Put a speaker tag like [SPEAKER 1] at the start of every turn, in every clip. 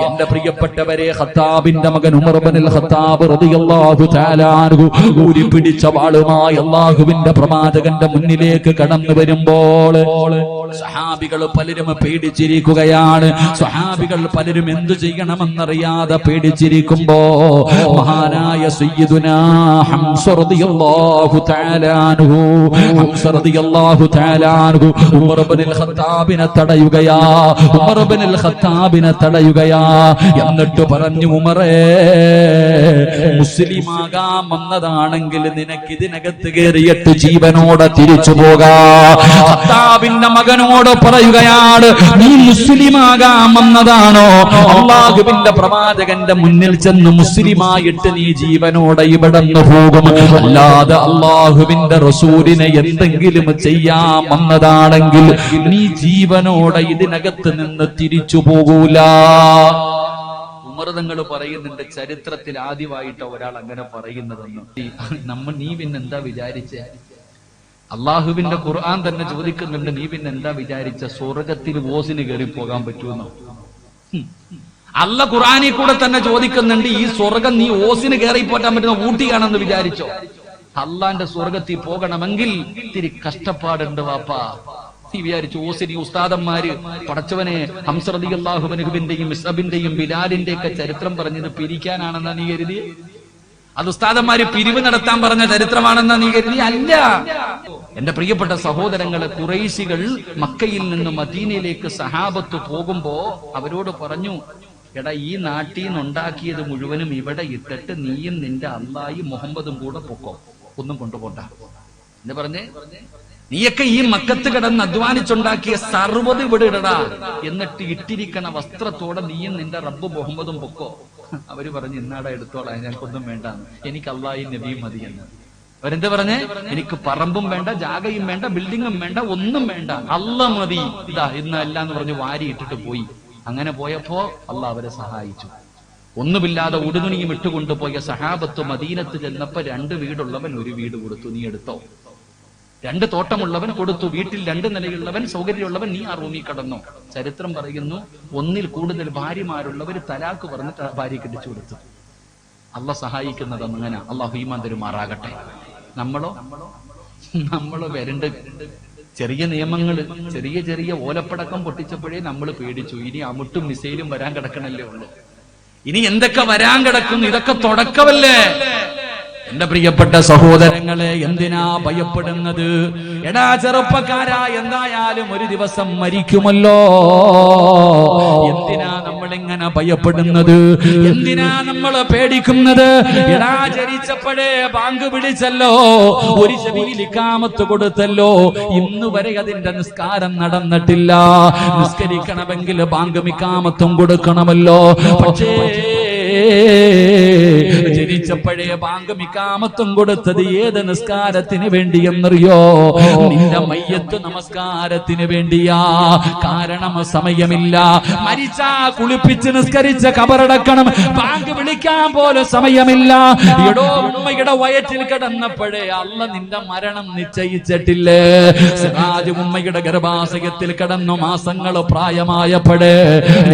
[SPEAKER 1] എന്റെ പ്രിയപ്പെട്ടവരെ, ഖത്താബിന്റെ മകൻ ഉമർ ഇബ്നുൽ ഖത്താബ് റളിയല്ലാഹു തആല അൻഹു ഊരി പിടിച്ച വാളുമായി അല്ലാഹുവിന്റെ പ്രവാചകന്റെ മുന്നിലേക്ക് കടന്നു വരുമ്പോൾ സഹാബികൾ പലരും പേടിച്ചിരിക്കുകയാണ്. സഹാബികൾ പലരും എന്തു ചെയ്യണമെന്നറിയാതെ പേടിച്ചിരിക്കുമ്പോ മഹാനായ സയ്യിദുനാ ഹംസ റളിയല്ലാഹു തആല അൻഹു ഉമർ ഇബ്നുൽ ഖത്താബിനെ തടയുകയാ. ഉമർ ഇബ്നുൽ ഖത്താബിനെ തടയുകയാ. എന്നിട്ട് പറഞ്ഞു, ഉമറേ, മുസ്ലിമാകാൻ വന്നതാണെങ്കിൽ നിനക്ക് ഇതിനകത്ത് കയറിയിട്ട് ജീവനോടെ തിരിച്ചു പോകാം. ഖത്താബിന്റെ മകനോട് പറയുകയാണ്, നീ മുസ്ലിമാകാൻ വന്നതാണോ? അല്ലാഹുവിന്റെ പ്രവാചകന്റെ മുന്നിൽ ചെന്ന് മുസ്ലിമായിട്ട് നീ ജീവനോടെ ഇവിടന്ന് പോകും. അല്ലാതെ അല്ലാഹുവിന്റെ റസൂലിനെ എന്തെങ്കിലും ചെയ്യാൻ വന്നതാണെങ്കിൽ നീ ജീവനോടെ ഇതിനകത്ത് നിന്ന് തിരിച്ചു പോകൂല. ഉമർ തങ്ങൾ പറയുന്നുണ്ട്, ചരിത്രത്തിൽ ആദ്യമായിട്ട് ഒരാൾ അങ്ങനെ പറയുന്നതെന്ന്. നീ പിന്നെന്താ വിചാരിച്ച? അള്ളാഹുവിന്റെ ഖുർആൻ തന്നെ ചോദിക്കുന്നുണ്ട്, നീ പിന്നെന്താ വിചാരിച്ച സ്വർഗത്തിൽ ഓസിന് കയറി പോകാൻ പറ്റുമെന്നോ? അല്ല ഖുർആനിൽ കൂടെ തന്നെ ചോദിക്കുന്നുണ്ട്, ഈ സ്വർഗം നീ ഓസിന് കയറി പോറ്റാൻ പറ്റുന്ന ഊട്ടിയാണെന്ന് വിചാരിച്ചോ? അള്ളാന്റെ സ്വർഗത്തിൽ പോകണമെങ്കിൽ ഇത്തിരി കഷ്ടപ്പാടുണ്ട് വാപ്പാ. നീ വിചാരിച്ചു ഓസിനി ഉസ്താദന്മാര് പടച്ചവനെ ഹംസ റളിയല്ലാഹു അൻഹുവിന്റെയും മിസ്അബിന്റെയും ബിലാലിന്റെ ഒക്കെ ചരിത്രം പറഞ്ഞത് പിരിക്കാനാണെന്നാ നീ കരുതി? അത് ഉസ്താദന്മാര് പിരിവ് നടത്താൻ പറഞ്ഞ ചരിത്രമാണെന്നാ നീ കരുതി? അല്ല. എന്റെ പ്രിയപ്പെട്ട സഹോദരങ്ങളെ, ഖുറൈശികൾ മക്കയിൽ നിന്ന് മദീനയിലേക്ക് സഹാബത്ത് പോകുമ്പോ അവരോട് പറഞ്ഞു, എടാ, ഈ നാട്ടിൽ നിന്നുണ്ടാക്കിയത് മുഴുവനും ഇവിടെ ഇട്ടിട്ട് നീയും നിന്റെ അല്ലാഹി മുഹമ്മദും കൂടെ പൊക്കോ, ഒന്നും കൊണ്ടുപോണ്ട. എന്താ പറഞ്ഞേ? നീയൊക്കെ ഈ മക്കത്ത് കിടന്ന് അധ്വാനിച്ചുണ്ടാക്കിയ സർവ്വത് ഇവിടെ ഇടടാ, എന്നിട്ട് ഇട്ടിരിക്കണ വസ്ത്രത്തോടെ നീയും നിന്റെ റബ്ബ് മുഹമ്മദും പൊക്കോ. അവര് പറഞ്ഞു, ഇന്നാടെ എടുത്തോളാം, ഞങ്ങൾക്കൊന്നും വേണ്ട, എനിക്ക് അല്ലാഹി നബിയും മതി എന്ന്. അവരെന്താ പറഞ്ഞേ? എനിക്ക് പറമ്പും വേണ്ട, ജാഗയും വേണ്ട, ബിൽഡിങ്ങും വേണ്ട, ഒന്നും വേണ്ട, അല്ലാഹ് മതി, ഇതാ ഇന്നല്ല എന്ന് പറഞ്ഞ് വാരി ഇട്ടിട്ട് പോയി. അങ്ങനെ പോയപ്പോ അല്ലാഹ് അവരെ സഹായിച്ചു. ഒന്നുമില്ലാതെ ഉടുതുണിയും ഇട്ടുകൊണ്ടുപോയ സഹാബത്ത് മദീനത്ത് ചെന്നപ്പോ 2 വീടുള്ളവൻ 1 വീട് കൊടുത്തു, നീ എടുത്തോ. 2 തോട്ടമുള്ളവൻ കൊടുത്തു, വീട്ടിൽ 2 നിലയുള്ളവൻ സൗകര്യമുള്ളവൻ നീ ആ റൂമിൽ കടന്നോ. ചരിത്രം പറയുന്നു, 1 കൂടുതൽ ഭാര്യമാരുള്ളവർ തലാക്ക് പറഞ്ഞിട്ട് ഭാര്യ കെട്ടിച്ചു കൊടുത്തു. അള്ളാഹ് സഹായിക്കുന്നത് അങ്ങനെ. അള്ളാഹു ഈമാൻ തരുമാറാകട്ടെ. നമ്മളോ വരണ്ട് ചെറിയ നിയമങ്ങള്, ചെറിയ ഓലപ്പടക്കം പൊട്ടിച്ചപ്പോഴേ നമ്മൾ പേടിച്ചു. ഇനി അമുട്ടും മിസൈലും വരാൻ കിടക്കണല്ലേ ഉള്ളു. ഇനി എന്തൊക്കെ വരാൻ കിടക്കുന്നു? ഇതൊക്കെ തുടക്കമല്ലേ? എന്റെ പ്രിയപ്പെട്ട സഹോദരങ്ങളെ, എന്തിനാ ഭയപ്പെടുന്നത്? എടാ ചെറുപ്പക്കാരാ, എന്തായാലും ഒരു ദിവസം മരിക്കുമല്ലോ. എന്തിനാ നമ്മളിങ്ങനെ ഭയപ്പെടുന്നത്? എന്തിനാ നമ്മൾ പേടിക്കുന്നത്? എടാ, ജനിച്ചപ്പോഴേ ബാങ്ക് വിളിച്ചല്ലോ, ഒരു ചെവിയിൽ ഇഖാമത്ത് കൊടുത്തല്ലോ, ഇന്ന് വരെ അതിന്റെ നിസ്കാരം നടന്നിട്ടില്ല. നിസ്കരിക്കണമെങ്കിൽ ബാങ്കും ഇഖാമത്തും കൊടുക്കണമല്ലോ. പക്ഷേ ജനിച്ചപ്പോഴേ ബാങ്കും ഇഖാമത്തും കൊടുത്തത് ഏത് നിസ്കാരത്തിന് വേണ്ടിയെന്നറിയോ? നിന്റെ മയ്യത്ത് നമസ്കാരത്തിന് വേണ്ടിയാ. കാരണം സമയമില്ല. മരിച്ചാ കുളിപ്പിച്ച് നിസ്കരിച്ച് കബറടക്കണം, ബാങ്ക് വിളിക്കാൻ പോലും സമയമില്ല. എടോ, ഉമ്മയുടെ വയറ്റിൽ കിടന്നപ്പോഴേ അല്ല നിന്റെ മരണം നിശ്ചയിച്ചിട്ടില്ലേ? സിറാജ് ഉമ്മയുടെ ഗർഭാശയത്തിൽ കിടന്നു മാസങ്ങൾ പ്രായമായപ്പോഴേ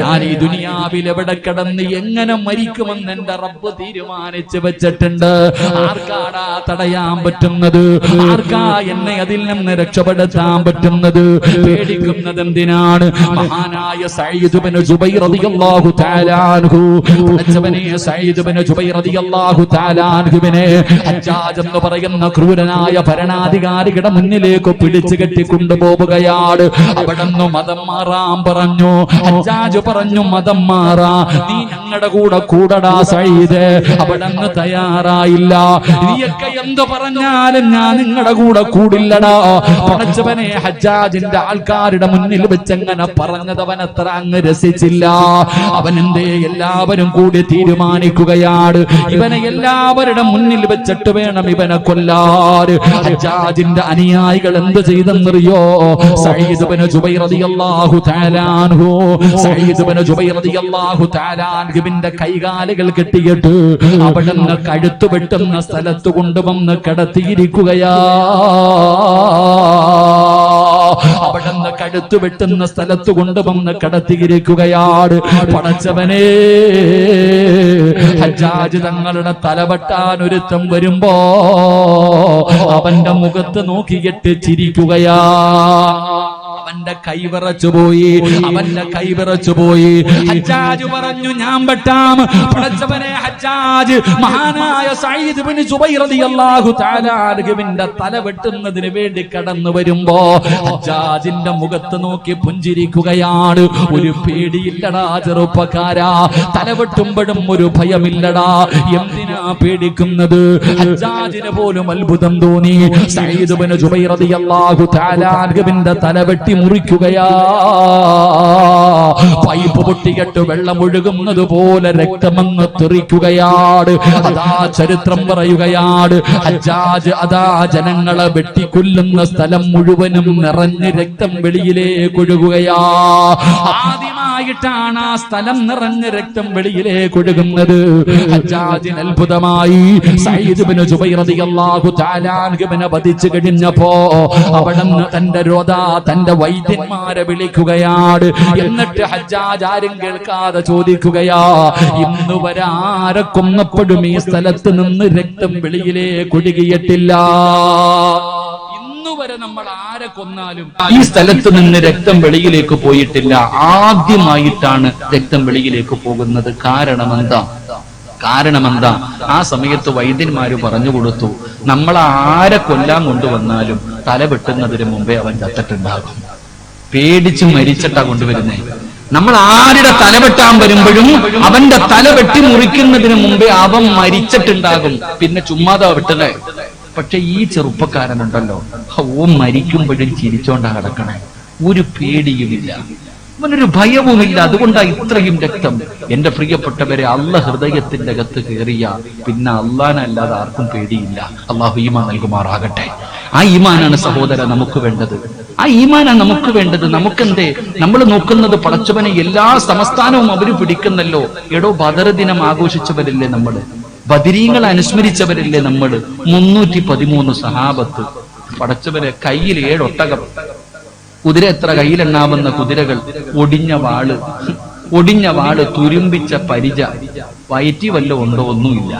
[SPEAKER 1] ഞാൻ ഈ ദുനിയാവിൽ എവിടെ കിടന്ന് എങ്ങനെ മരിക്കുമെന്ന് എന്റെ റബ്ബ് തീരുമാനിച്ചു വെച്ചിട്ടുണ്ട്. ആർക്കാടാ തടയാൻ പറ്റുന്നത്? ആർക്കാ എന്നെ അതിൽ നിന്ന് രക്ഷപ്പെടുത്താൻ പറ്റുന്നത്? പേടിക്കുന്നത് എന്തിനാണ്? മഹാനായ സഈദ് ഇബ്നു ജുബൈർ റളിയല്ലാഹു തആല അൻഹു, പടച്ചവനെ സഈദ് ഇബ്നു ജുബൈർ റളിയല്ലാഹു തആല അൻഹുവിനെ ഹജ്ജാജ് എന്ന് പറയുന്ന ക്രൂരനായ ഭരണാധികാരിയുടെ മുന്നിലേക്ക് പിടിച്ചു കെട്ടിക്കൊണ്ടുപോവുകയാണ്. അവിടുന്ന് മതം മാറാൻ പറഞ്ഞു. ഹജ്ജാജ് പറഞ്ഞു, മതം മാറാ, നീ ഞങ്ങളുടെ കൂടടാ സഈദ്. അവിടുന്ന് തയ്യാറായില്ല. നീയൊക്കെ എന്ത് പറഞ്ഞാലും ഞാൻ നിങ്ങളുടെ കൂടെ കൂടില്ലടാ. പടച്ചവനെ, ഹജ്ജാജിന്റെ ആൾക്കാരുടെ മുന്നിൽ വെച്ചെങ്ങനെ പറഞ്ഞതവൻ അത്ര അങ്ങ് രസിച്ചില്ല. അവനെന്തേ എല്ലാവരും കൂടി തീരുമാനിക്കുകയാണ്, ഇവനെ എല്ലാവരുടെ മുന്നിൽ വെച്ചിട്ട് വേണം ഇവനെ കൊല്ലാൻ. ഹജ്ജാജിന്റെ അനുയായികൾ എന്ത് ചെയ്തെന്നറിയോ? സഈദ് ഇബ്നു ജുബൈർ റളിയല്ലാഹു തആല അൻഹു, സഈദ് ഇബ്നു ജുബൈർ റളിയല്ലാഹു തആല അൻഹുവിന്റെ കൈകാലുകൾ കെട്ടിയിട്ട് അവിടുന്ന് കഴുത്തു വെട്ടുന്ന സ്ഥലത്ത് കൊണ്ടുവന്ന് കിടത്തിയിരിക്കുകയാ. അവിടുന്ന് കഴുത്ത് വെട്ടുന്ന സ്ഥലത്ത് കൊണ്ടുവന്ന് കടത്തിയിരിക്കുകയാണ്. പടച്ചവനെ, ഹജ്ജാജ് തങ്ങളുടെ തലവെട്ടാൻ ഒരുത്തം വരുമ്പോ അവന്റെ മുഖത്ത് നോക്കിയിട്ട് ചിരിക്കുകയാ. അവന്റെ കൈവിറച്ചുപോയി, അവന്റെ കൈവിറച്ചുപോയി. ഹജ്ജാജ് പറഞ്ഞു, ഞാൻ വെട്ടാം. പടച്ചവനെ, ഹജ്ജാജ് മഹാനായ സഈദ് ഇബ്നു ജുബൈർ റളിയല്ലാഹു തആല അൻഹുവിന്റെ തല വെട്ടുന്നതിന് വേണ്ടി കടന്നു വരുമ്പോ ഹജ്ജാജിന്റെ മുഖത്ത് നോക്കി പുഞ്ചിരിക്കുകയാണ്. ഒരു പേടിയില്ലടാ ചെറുപ്പക്കാരാ, തല വെട്ടുമ്പോഴും ഒരു ഭയമില്ലടാ. എന്തിനാ പേടിക്കുന്നത്? ഹജ്ജാജിന് പോലും അത്ഭുതം തോന്നി. സഈദ് ഇബ്നു ജുബൈർ റളിയല്ലാഹു തആല അൻഹുവിന്റെ തല വെട്ടി മുറിക്കുകയാ. പൈപ്പ് പൊട്ടിയിട്ട് വെള്ളം ഒഴുകുന്നത് പോലെ രക്തമെന്ന് തെറിക്കുകയാണ്. അതാ ചരിത്രം പറയുകയാണ്, ഹജ്ജാജ് അതാ ജനങ്ങളെ വെട്ടിക്കൊല്ലുന്ന സ്ഥലം മുഴുവനും നിറഞ്ഞ് രക്തം വെളിയിലേക്ക് ഒഴുകുകയാ. ആദ്യമായിട്ടാണ് ആ സ്ഥലം നിറഞ്ഞ് രക്തം വെളിയിലേക്ക് ഒഴുകുന്നത്. ഹജ്ജാജിന് അത്ഭുതമായി. സഈദ് ഇബ്നു ജുബൈർ റളിയല്ലാഹു തആല അൻഹുവിനെ വധിച്ചു കഴിഞ്ഞപ്പോ അവിടുന്ന് തന്റെ വൈദ്യന്മാരെ വിളിക്കുകയാണ്. എന്നിട്ട് ഹജ്ജാജ് ആരും കേൾക്കാതെ ചോദിക്കുകയാ, ഇന്ന് വരെ ആരെ കൊന്നപ്പോഴും ഈ സ്ഥലത്ത് നിന്ന് രക്തം വെളിയിലേക്ക് ഒഴുകിയിട്ടില്ല. ഇന്നുവരെ നമ്മൾ ആരെ കൊന്നാലും ഈ സ്ഥലത്ത് നിന്ന് രക്തം വെളിയിലേക്ക് പോയിട്ടില്ല. ആദ്യമായിട്ടാണ് രക്തം വെളിയിലേക്ക് പോകുന്നത്. കാരണമെന്താ? ആ സമയത്ത് വൈദ്യന്മാര് പറഞ്ഞു കൊടുത്തു, നമ്മൾ ആരെ കൊല്ലാൻ കൊണ്ടുവന്നാലും തല വെട്ടുന്നതിന് മുമ്പേ അവൻ ചത്തിട്ടുണ്ടാകും. പേടിച്ച് മരിച്ചിട്ടാ കൊണ്ടുവരുന്നേ. നമ്മൾ ആരുടെ തല വെട്ടാൻ വരുമ്പോഴും അവന്റെ തല വെട്ടി മുറിക്കുന്നതിന് മുമ്പേ അവൻ മരിച്ചിട്ടുണ്ടാകും. പിന്നെ ചുമ്മാതാ വെട്ടുന്നേ. പക്ഷെ ഈ ചെറുപ്പക്കാരനുണ്ടല്ലോ, ഓ മരിക്കുമ്പോഴും ചിരിച്ചോണ്ടാ കിടക്കണേ. ഒരു പേടിയുമില്ല, അവനൊരു ഭയവുമില്ല. അതുകൊണ്ടാ ഇത്രയും രക്തം. എന്റെ പ്രിയപ്പെട്ടവരെ, അള്ളാഹ് ഹൃദയത്തിന്റെ അകത്ത് കയറിയ പിന്നെ അള്ളാനല്ലാതെ ആർക്കും പേടിയില്ല. അള്ളാഹു ഈമാൻ നൽകുമാറാകട്ടെ. ആ ഈമാനാണ് സഹോദര നമുക്ക് വേണ്ടത്. ആ ഈമാനാണ് നമുക്ക് വേണ്ടത്. നമുക്കെന്തേ, നമ്മൾ നോക്കുന്നത് പടച്ചവനെ എല്ലാ സംസ്ഥാനവും അവര് പിടിക്കുന്നല്ലോ. എടോ, ബദർ ദിനം ആഘോഷിച്ചവരല്ലേ നമ്മള്? ബദരീങ്ങൾ അനുസ്മരിച്ചവരല്ലേ നമ്മള്? 313 സഹാബത്ത്. പടച്ചവരെ, കയ്യിൽ 7 ഒട്ടകം, കുതിര എത്ര കയ്യിലെണ്ണാവുന്ന കുതിരകൾ, ഒടിഞ്ഞ വാള്, തുരുമ്പിച്ച പരിച, വയറ്റി വല്ല ഉണ്ടോ? ഒന്നുമില്ല.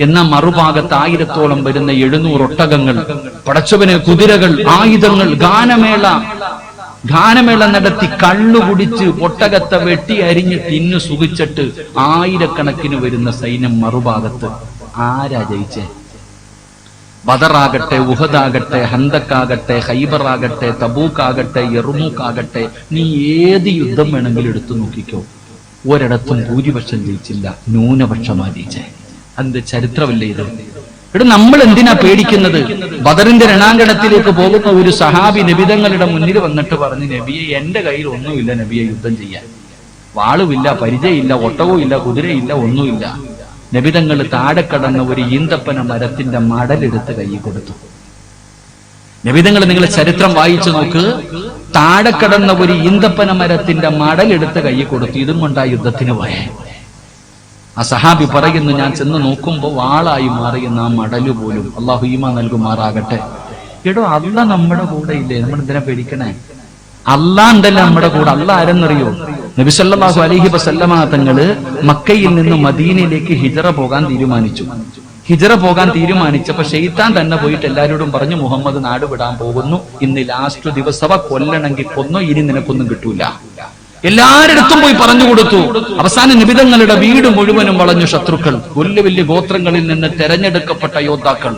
[SPEAKER 1] എന്നാ മറുഭാഗത്ത് 1000-ഓളം വരുന്ന 700 ഒട്ടകങ്ങൾ, പടച്ചവന് കുതിരകൾ, ആയുധങ്ങൾ, ഗാനമേള നടത്തി കള്ളു കുടിച്ച് ഒട്ടകത്തെ വെട്ടി അരിഞ്ഞ് തിന്നു സുഖിച്ചിട്ട് 1000കണക്കിന് വരുന്ന സൈന്യം മറുഭാഗത്ത്. ആരാ ജയിച്ചേ? ബദറാകട്ടെ, ഉഹദാകട്ടെ, ഹന്തക്കാകട്ടെ, ഹൈബറാകട്ടെ, തബൂക്കാകട്ടെ, യർമൂക്കാകട്ടെ, നീ ഏത് യുദ്ധം വേണമെങ്കിലും എടുത്തു നോക്കിക്കോ, ഒരിടത്തും ഭൂരിപക്ഷം ജയിച്ചില്ല, ന്യൂനപക്ഷമാ ജയിച്ചേ. അതിന്റെ ചരിത്രമല്ലേ ഇത്? ഇവിടെ നമ്മൾ എന്തിനാ പേടിക്കുന്നത്? ബദറിന്റെ രണാങ്കണത്തിലേക്ക് പോകുന്ന ഒരു സഹാബി നബിതങ്ങളുടെ മുന്നിൽ വന്നിട്ട് പറഞ്ഞു, നബിയെ, എന്റെ കയ്യിൽ ഒന്നുമില്ല നബിയെ യുദ്ധം ചെയ്യാൻ. വാളുമില്ല, പരിചയമില്ല, ഒട്ടകവും ഇല്ല, കുതിരയില്ല, ഒന്നുമില്ല. നബിതങ്ങൾ താഴെ കടന്ന ഒരു ഈന്തപ്പന മരത്തിന്റെ മടലെടുത്ത് കൈ കൊടുത്തു. നബിതങ്ങൾ, നിങ്ങൾ ചരിത്രം വായിച്ചു നോക്ക്. താഴെ കടന്ന ഒരു ഈന്തപ്പന മരത്തിന്റെ മടലെടുത്ത് കൈ കൊടുത്തു. ഇതും കൊണ്ടാ യുദ്ധത്തിന് പോയേ. ആ സഹാബി പറയുന്നു, ഞാൻ ചെന്ന് നോക്കുമ്പോ വാളായി മാറിയുന്ന ആ മടല് പോലും. അള്ളാഹു ഈമാൻ നൽകുമാറാകട്ടെ. എടോ, അള്ളാഹ് നമ്മുടെ കൂടെ ഇല്ലേ? നമ്മൾ എന്തിനാ പേടിക്കണേ? അള്ളാഹ് ഉണ്ടല്ലോ നമ്മുടെ കൂടെ. അള്ളാഹ് ആരെന്നറിയോ? നബി സല്ലല്ലാഹു അലൈഹി വസല്ലമ തങ്ങള് മക്കയിൽ നിന്ന് മദീനയിലേക്ക് ഹിജറ പോകാൻ തീരുമാനിച്ചപ്പോ ശൈത്താൻ തന്നെ പോയിട്ട് എല്ലാവരോടും പറഞ്ഞു, മുഹമ്മദ് നാട് വിടാൻ പോകുന്നു, ഇന്ന് ലാസ്റ്റ് ദിവസവ, കൊല്ലണമെങ്കിൽ കൊന്നോ, ഇനി നിനക്കൊന്നും കിട്ടൂല. എല്ലാരിടത്തും പോയി പറഞ്ഞു കൊടുത്തു. അവസാന നിബിതങ്ങളുടെ വീട് മുഴുവനും വളഞ്ഞു ശത്രുക്കൾ. വലിയ വലിയ ഗോത്രങ്ങളിൽ നിന്ന് തെരഞ്ഞെടുക്കപ്പെട്ട യോദ്ധാക്കൾ.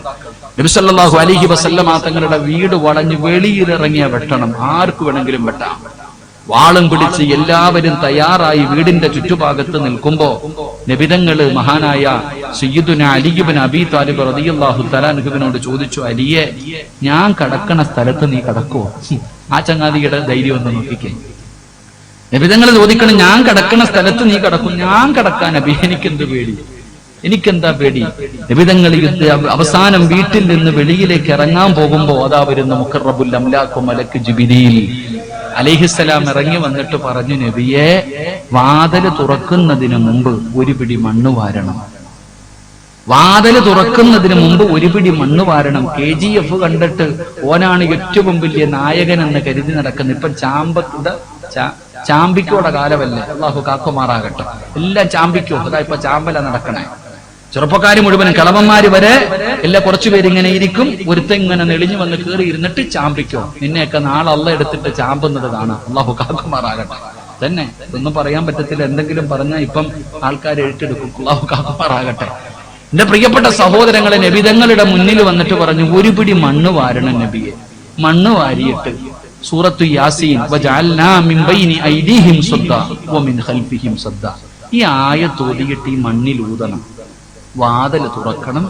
[SPEAKER 1] നബി സല്ലല്ലാഹു അലൈഹി വസല്ലമ തങ്ങളുടെ വീട് വളഞ്ഞ് വെളിയിലിറങ്ങിയ വെട്ടണം, ആർക്ക് വേണമെങ്കിലും വെട്ടാം. വാളും പിടിച്ച് എല്ലാവരും തയ്യാറായി വീടിന്റെ ചുറ്റുഭാഗത്ത് നിൽക്കുമ്പോ നബിതങ്ങള് മഹാനായ സയ്യിദുനാ അലി ഇബ്നു അബീ താലിബ് റളിയല്ലാഹു തആല അൻഹുവിനോട് ചോദിച്ചു, അലിയെ, ഞാൻ കടക്കണ സ്ഥലത്ത് നീ കടക്കുവോ? ആ ചങ്ങാതിയുടെ ധൈര്യം ഒന്ന് നോക്കിക്കേ. നബിതങ്ങൾ ചോദിക്കണം, ഞാൻ കടക്കണ സ്ഥലത്ത് നീ കടക്കും? ഞാൻ കടക്കാൻ നബി, എനിക്കെന്താ പേടി? നബിതങ്ങൾ അവസാനം വീട്ടിൽ നിന്ന് വെളിയിലേക്ക് ഇറങ്ങാൻ പോകുമ്പോ അതാ വരുന്ന മുഖറബുൽ അംലാഖു മലക്ക് ജിബ്രീൽ അലൈഹിസ്സലാം ഇറങ്ങി വന്നിട്ട് പറഞ്ഞു, നബിയെ, വാതില് തുറക്കുന്നതിന് മുമ്പ് ഒരു പിടി മണ്ണ് വാരണം. വാതില് തുറക്കുന്നതിന് മുമ്പ് ഒരു പിടി മണ്ണ് വാരണം. KGF കണ്ടിട്ട് ഓനാണ് ഏറ്റവും വലിയ നായകൻ എന്ന് കരുതി നടക്കുന്നത്. ഇപ്പൊ ചാമ്പിക്കോടെ കാലമല്ലേ, അള്ളാഹു കാക്കുമാറാകട്ടെ. എല്ലാം ചാമ്പിക്കോ, അതാ ഇപ്പൊ ചാമ്പല നടക്കണേ. ചെറുപ്പക്കാര് മുഴുവനും കളവന്മാര് വരെ എല്ലാ കുറച്ചുപേര് ഇങ്ങനെ ഇരിക്കും. ഒരുത്തൻ ഇങ്ങനെ നെളിഞ്ഞു വന്ന് കയറി ഇരുന്നിട്ട് ചാമ്പിക്കോ, നിന്നെയൊക്കെ നാളെ അള്ള എടുത്തിട്ട് ചാമ്പുന്നത് കാണാം. അള്ളാഹു കാക്കുമാറാകട്ടെ. തന്നെ ഒന്നും പറയാൻ പറ്റത്തില്ല, എന്തെങ്കിലും പറഞ്ഞാൽ ഇപ്പം ആൾക്കാർ ഏറ്റെടുക്കും. അള്ളാഹു കാക്കുമാറാകട്ടെ. എന്റെ പ്രിയപ്പെട്ട സഹോദരങ്ങളെ, നബിതങ്ങളുടെ മുന്നിൽ വന്നിട്ട് പറഞ്ഞു, ഒരു പിടി മണ്ണ് വാരണം നബിയെ. മണ്ണ് വാരിയിട്ട് സൂറത്തു യാസീൻ വജഅൽനാ മിൻ ബൈനി ഐദീഹിം സദ്ദ വമിൻ ഖൽഫിഹിം സദ്ദ, ഈ ആയത്തോതിയിട്ട് ഈ മണ്ണിൽ ഊതണം, വാതിൽ തുറക്കണം,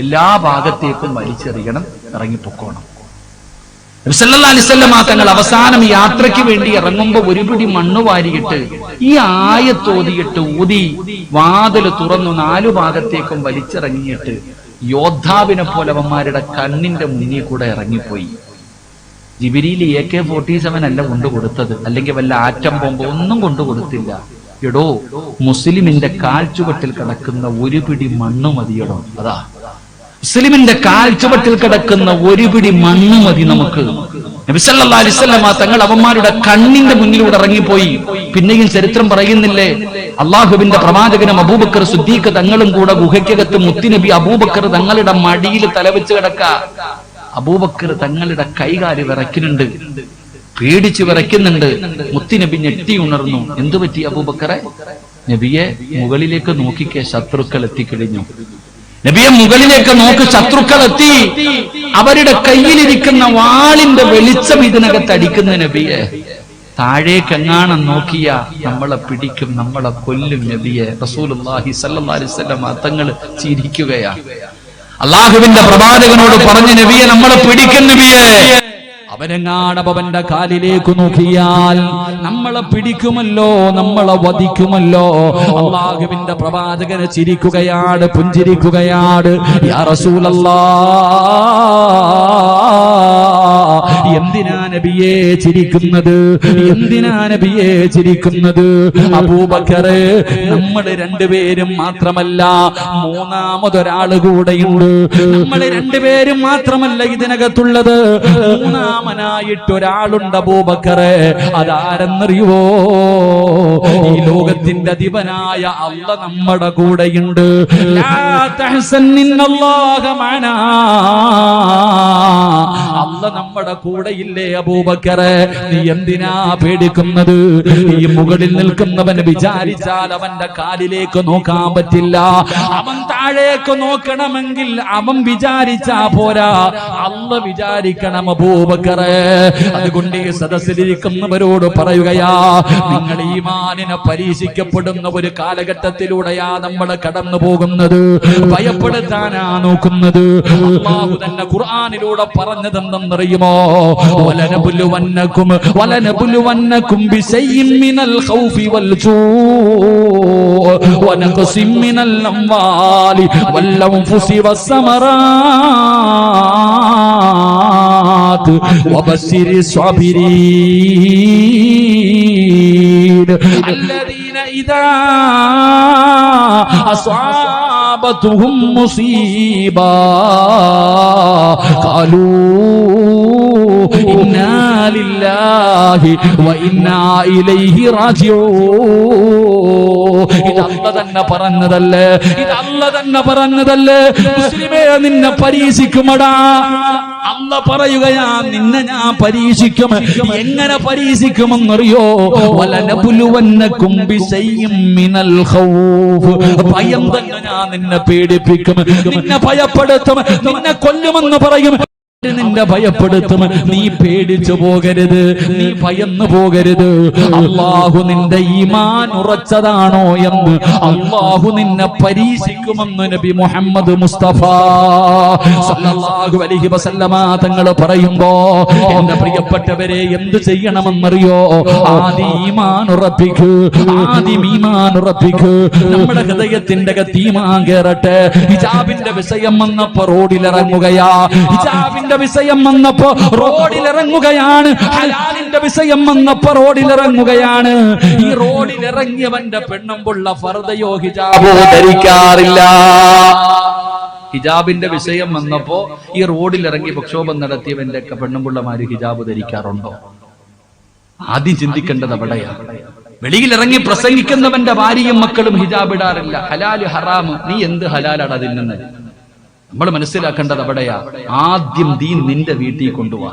[SPEAKER 1] എല്ലാ ഭാഗത്തേക്കും വലിച്ചെറിയണം, ഇറങ്ങിപ്പൊക്കോണം. നബി സല്ലല്ലാഹു അലൈഹി വസല്ലം തങ്ങൾ അവസാനം യാത്രയ്ക്ക് വേണ്ടി ഇറങ്ങുമ്പോ ഒരു പിടി മണ്ണ് വാരിയിട്ട് ഈ ആയത്തോതിയിട്ട് ഊതി വാതിൽ തുറന്നു 4 ഭാഗത്തേക്കും വലിച്ചിറങ്ങിയിട്ട് യോദ്ധാവിനെ പോലെ അവന്മാരുടെ കണ്ണിന്റെ മുന്നിൽ കൂടെ ഇറങ്ങിപ്പോയി. ജിബിരിയിൽ AK-47 അല്ല കൊണ്ടുകൊടുത്തത്, അല്ലെങ്കിൽ വല്ല ആറ്റം ബോംബ് ഒന്നും കൊണ്ടുകൊടുത്തില്ല. എടോ, മുസ്ലിമിന്റെ കാൽ ചുവട്ടിൽ കിടക്കുന്ന ഒരു പിടി മണ്ണ് മതിയടോ. അതാ മുസ്ലിമിന്റെ കാൽ ചുവട്ടിൽ കിടക്കുന്ന ഒരു പിടി മണ്ണ് മതി നമുക്ക്. നബി സല്ലല്ലാഹു അലൈഹി വസല്ലം തങ്ങൾ അവന്മാരുടെ കണ്ണിന്റെ മുന്നിലൂടെ ഇറങ്ങിപ്പോയി. പിന്നെയും ചരിത്രം പറയുന്നില്ലേ, അള്ളാഹുവിന്റെ പ്രവാചകനും അബൂബക്കർ സിദ്ദീഖ് തങ്ങളും കൂടെ ഗുഹയ്ക്കകത്ത് മുത്തുനബി അബൂബക്കർ തങ്ങളുടെ മടിയിൽ തലവെച്ച് കിടക്ക. അബൂബക്കർ തങ്ങളുടെ കൈകാല് വിറയ്ക്കുന്നുണ്ട്, പേടിച്ച് വിറയ്ക്കുന്നുണ്ട്. മുത്തുനബി ഞെട്ടി ഉണർന്നു. എന്തു പറ്റി അബൂബക്കറെ? നബിയെ മുകളിലേക്ക് നോക്കിക്കേ, ശത്രുക്കൾ എത്തിക്കഴിഞ്ഞു. നബിയെ മുകളിലേക്ക് നോക്ക്, ശത്രുക്കൾ എത്തി. അവരുടെ കയ്യിലിരിക്കുന്ന വാളിന്റെ വെളിച്ചം ഇതിനകത്ത് അടിക്കുന്ന നബിയെ. താഴേക്കെങ്ങാണം നോക്കിയ നമ്മളെ പിടിക്കും, നമ്മളെ കൊല്ലും നബിയെ. റസൂലുള്ളാഹി സ്വല്ലല്ലാഹു അലൈഹി വസല്ലം തങ്ങൾ ചിരിക്കുകയാ. അള്ളാഹുവിന്റെ പ്രവാചകനോട് പറഞ്ഞു, നബിയെ നമ്മളെ പിടിക്കും നബിയെ. അവനെങ്ങാടവന്റെ കാലിലേക്ക് നോക്കിയാൽ നമ്മളെ പിടിക്കുമല്ലോ, നമ്മളെ വധിക്കുമല്ലോ. അള്ളാഹുവിന്റെ പ്രവാചകനെ ചിരിക്കുകയാണ്, പുഞ്ചിരിക്കുകയാണ്. യാ റസൂലല്ലാഹ്, എന്തിനാ നബിയെ ചിരിക്കുന്നത്? എന്തിനാ നബിയെ ചിരിക്കുന്നത്? അബൂബക്കറെ, നമ്മൾ രണ്ടുപേരും മാത്രമല്ല, മൂന്നാമതൊരാള് കൂടെയുണ്ട്. നമ്മൾ രണ്ടുപേരും മാത്രമല്ല ഇതിനകത്തുള്ളത്, മൂന്നാമനായിട്ടൊരാളുണ്ട് അബൂബക്കറെ. അതാരെന്നറിയുവോ? ഈ ലോകത്തിന്റെ അധിപനായ അല്ലാഹ് നമ്മുടെ കൂടെയുണ്ട്. ലാ തഹ്സൻ ഇന്നല്ലാഹ മഅനാ, അല്ലാഹ് നമ്മുടെ കൂടെയില്ലേ അബൂബക്കറെ? നീ എന്തിനാ പേടിക്കുന്നത്? ഈ മുകളിൽ നിൽക്കുന്നവൻ വിചാരിച്ചാൽ അവന്റെ കാലിലേക്ക് നോക്കാൻ പറ്റില്ല. അവൻ താഴേക്ക് നോക്കണമെങ്കിൽ അവൻ വിചാരിച്ചാ പോരാ, അല്ലാഹ് വിചാരിക്കണം അബൂബക്കറെ. അതുകൊണ്ട് ഈ സദസ്സിലിരിക്കുന്നവരോട് പറയുകയാ, നിങ്ങൾ ഈമാനിനെ പരീക്ഷിക്കപ്പെടുന്ന ഒരു കാലഘട്ടത്തിലൂടെയാ നമ്മൾ കടന്നു പോകുന്നത്. ഭയപ്പെടുത്താനാ നോക്കുന്നത്. അല്ലാഹു തന്നെ ഖുർആനിലൂടെ പറഞ്ഞതെന്തെന്നറിയുമോ? വലനബുലുവന്നകും ബിശൈഇൻ മിനൽ ഖൗഫി വൽ ജൂഇ വനഖസിൻ മിനൽ അംവാലി വൽ അൻഫുസി വസ്സമറാത്ത് വബശ്ശിരി സ്വാബിരീൻ الذين إذا أصابتهم مصيبة قالوا إنا لله وإنا إليه راجعون. ഇത് അല്ലാഹ് തന്നെ പറഞ്ഞതല്ലേ? ഇത് അല്ലാഹ് തന്നെ പറഞ്ഞതല്ലേ? മുസ്ലിമേ, നിന്നെ പരീക്ഷിക്കുമടാ. അല്ലാഹ് പറയുകയാ, നിന്നെ ഞാൻ പരീക്ഷിക്കും. എങ്ങനെ പരീക്ഷിക്കുമെന്നറിയോ? വലനബുലുവന്നകും ബിശൈഇൻ മിനൽ ഖൗഫ്, ഭയം തന്നെ ഞാൻ നിന്നെ പേടിപ്പിക്കും, നിന്നെ ഭയപ്പെടുത്തും, നിന്നെ കൊല്ലുമെന്ന് പറയും. നിന്നെ ഭയപ്പെടുത്തും. നീ പേടിച്ചു പോകരുത്, നീ ഭയന്നു പോകരുത്. അല്ലാഹു നിന്റെ ഈമാൻ ഉറച്ചതാണോ എന്ന് അല്ലാഹു നിന്നെ പരീക്ഷിക്കുമെന്ന് നബി മുഹമ്മദ് മുസ്തഫ സല്ലല്ലാഹു അലൈഹി വസല്ലമ തങ്ങൾ പറയുമ്പോ, എന്റെ പ്രിയപ്പെട്ടവരെ, എന്ത് ചെയ്യണമെന്നറിയോ? ആദ്യം ഈമാൻ ഉറപ്പിക്കൂ, ആദ്യം ഈമാൻ ഉറപ്പിക്കൂ. നമ്മുടെ ഹൃദയത്തിന്റെ അകത്ത് ഈമാൻ കേറട്ടെ. ഹിജാബിന്റെ വിഷയം വന്നപ്പോ റോഡിലിറങ്ങുകയാ. ഹിജാബിന്റെ ഹറാമിന്റെ വിഷയം വന്നപ്പോ റോഡിലിറങ്ങുകയാണ്, ഹലാലിന്റെ വിഷയം വന്നപ്പോ റോഡിലിറങ്ങുകയാണ്. ഈ റോഡിലിറങ്ങിയവന്റെ പെണ്ണുമ്പുള്ള ഫർദയോ ഹിജാബോ ധരിക്കാറില്ല. ഹിജാബിന്റെ വിഷയം വന്നപ്പോ ഈ റോഡിലിറങ്ങി പ്രക്ഷോഭം നടത്തിയവന്റെ ഒക്കെ പെണ്ണുമ്പുള്ളമാര് ഹിജാബ് ധരിക്കാറുണ്ടോ? ആദ്യം ചിന്തിക്കേണ്ടത് അവിടെയാണ്. വെളിയിലിറങ്ങി പ്രസംഗിക്കുന്നവന്റെ ഭാര്യയും മക്കളും ഹിജാബ് ഇടാറില്ല. ഹലാല് ഹറാമ്, നീ എന്ത് ഹലാലാണ് അതിൽ നിന്ന്? നമ്മൾ മനസ്സിലാക്കേണ്ടത് അവിടെയാ. ആദ്യം ദീൻ നിന്റെ വീട്ടിൽ കൊണ്ടുപോവാ.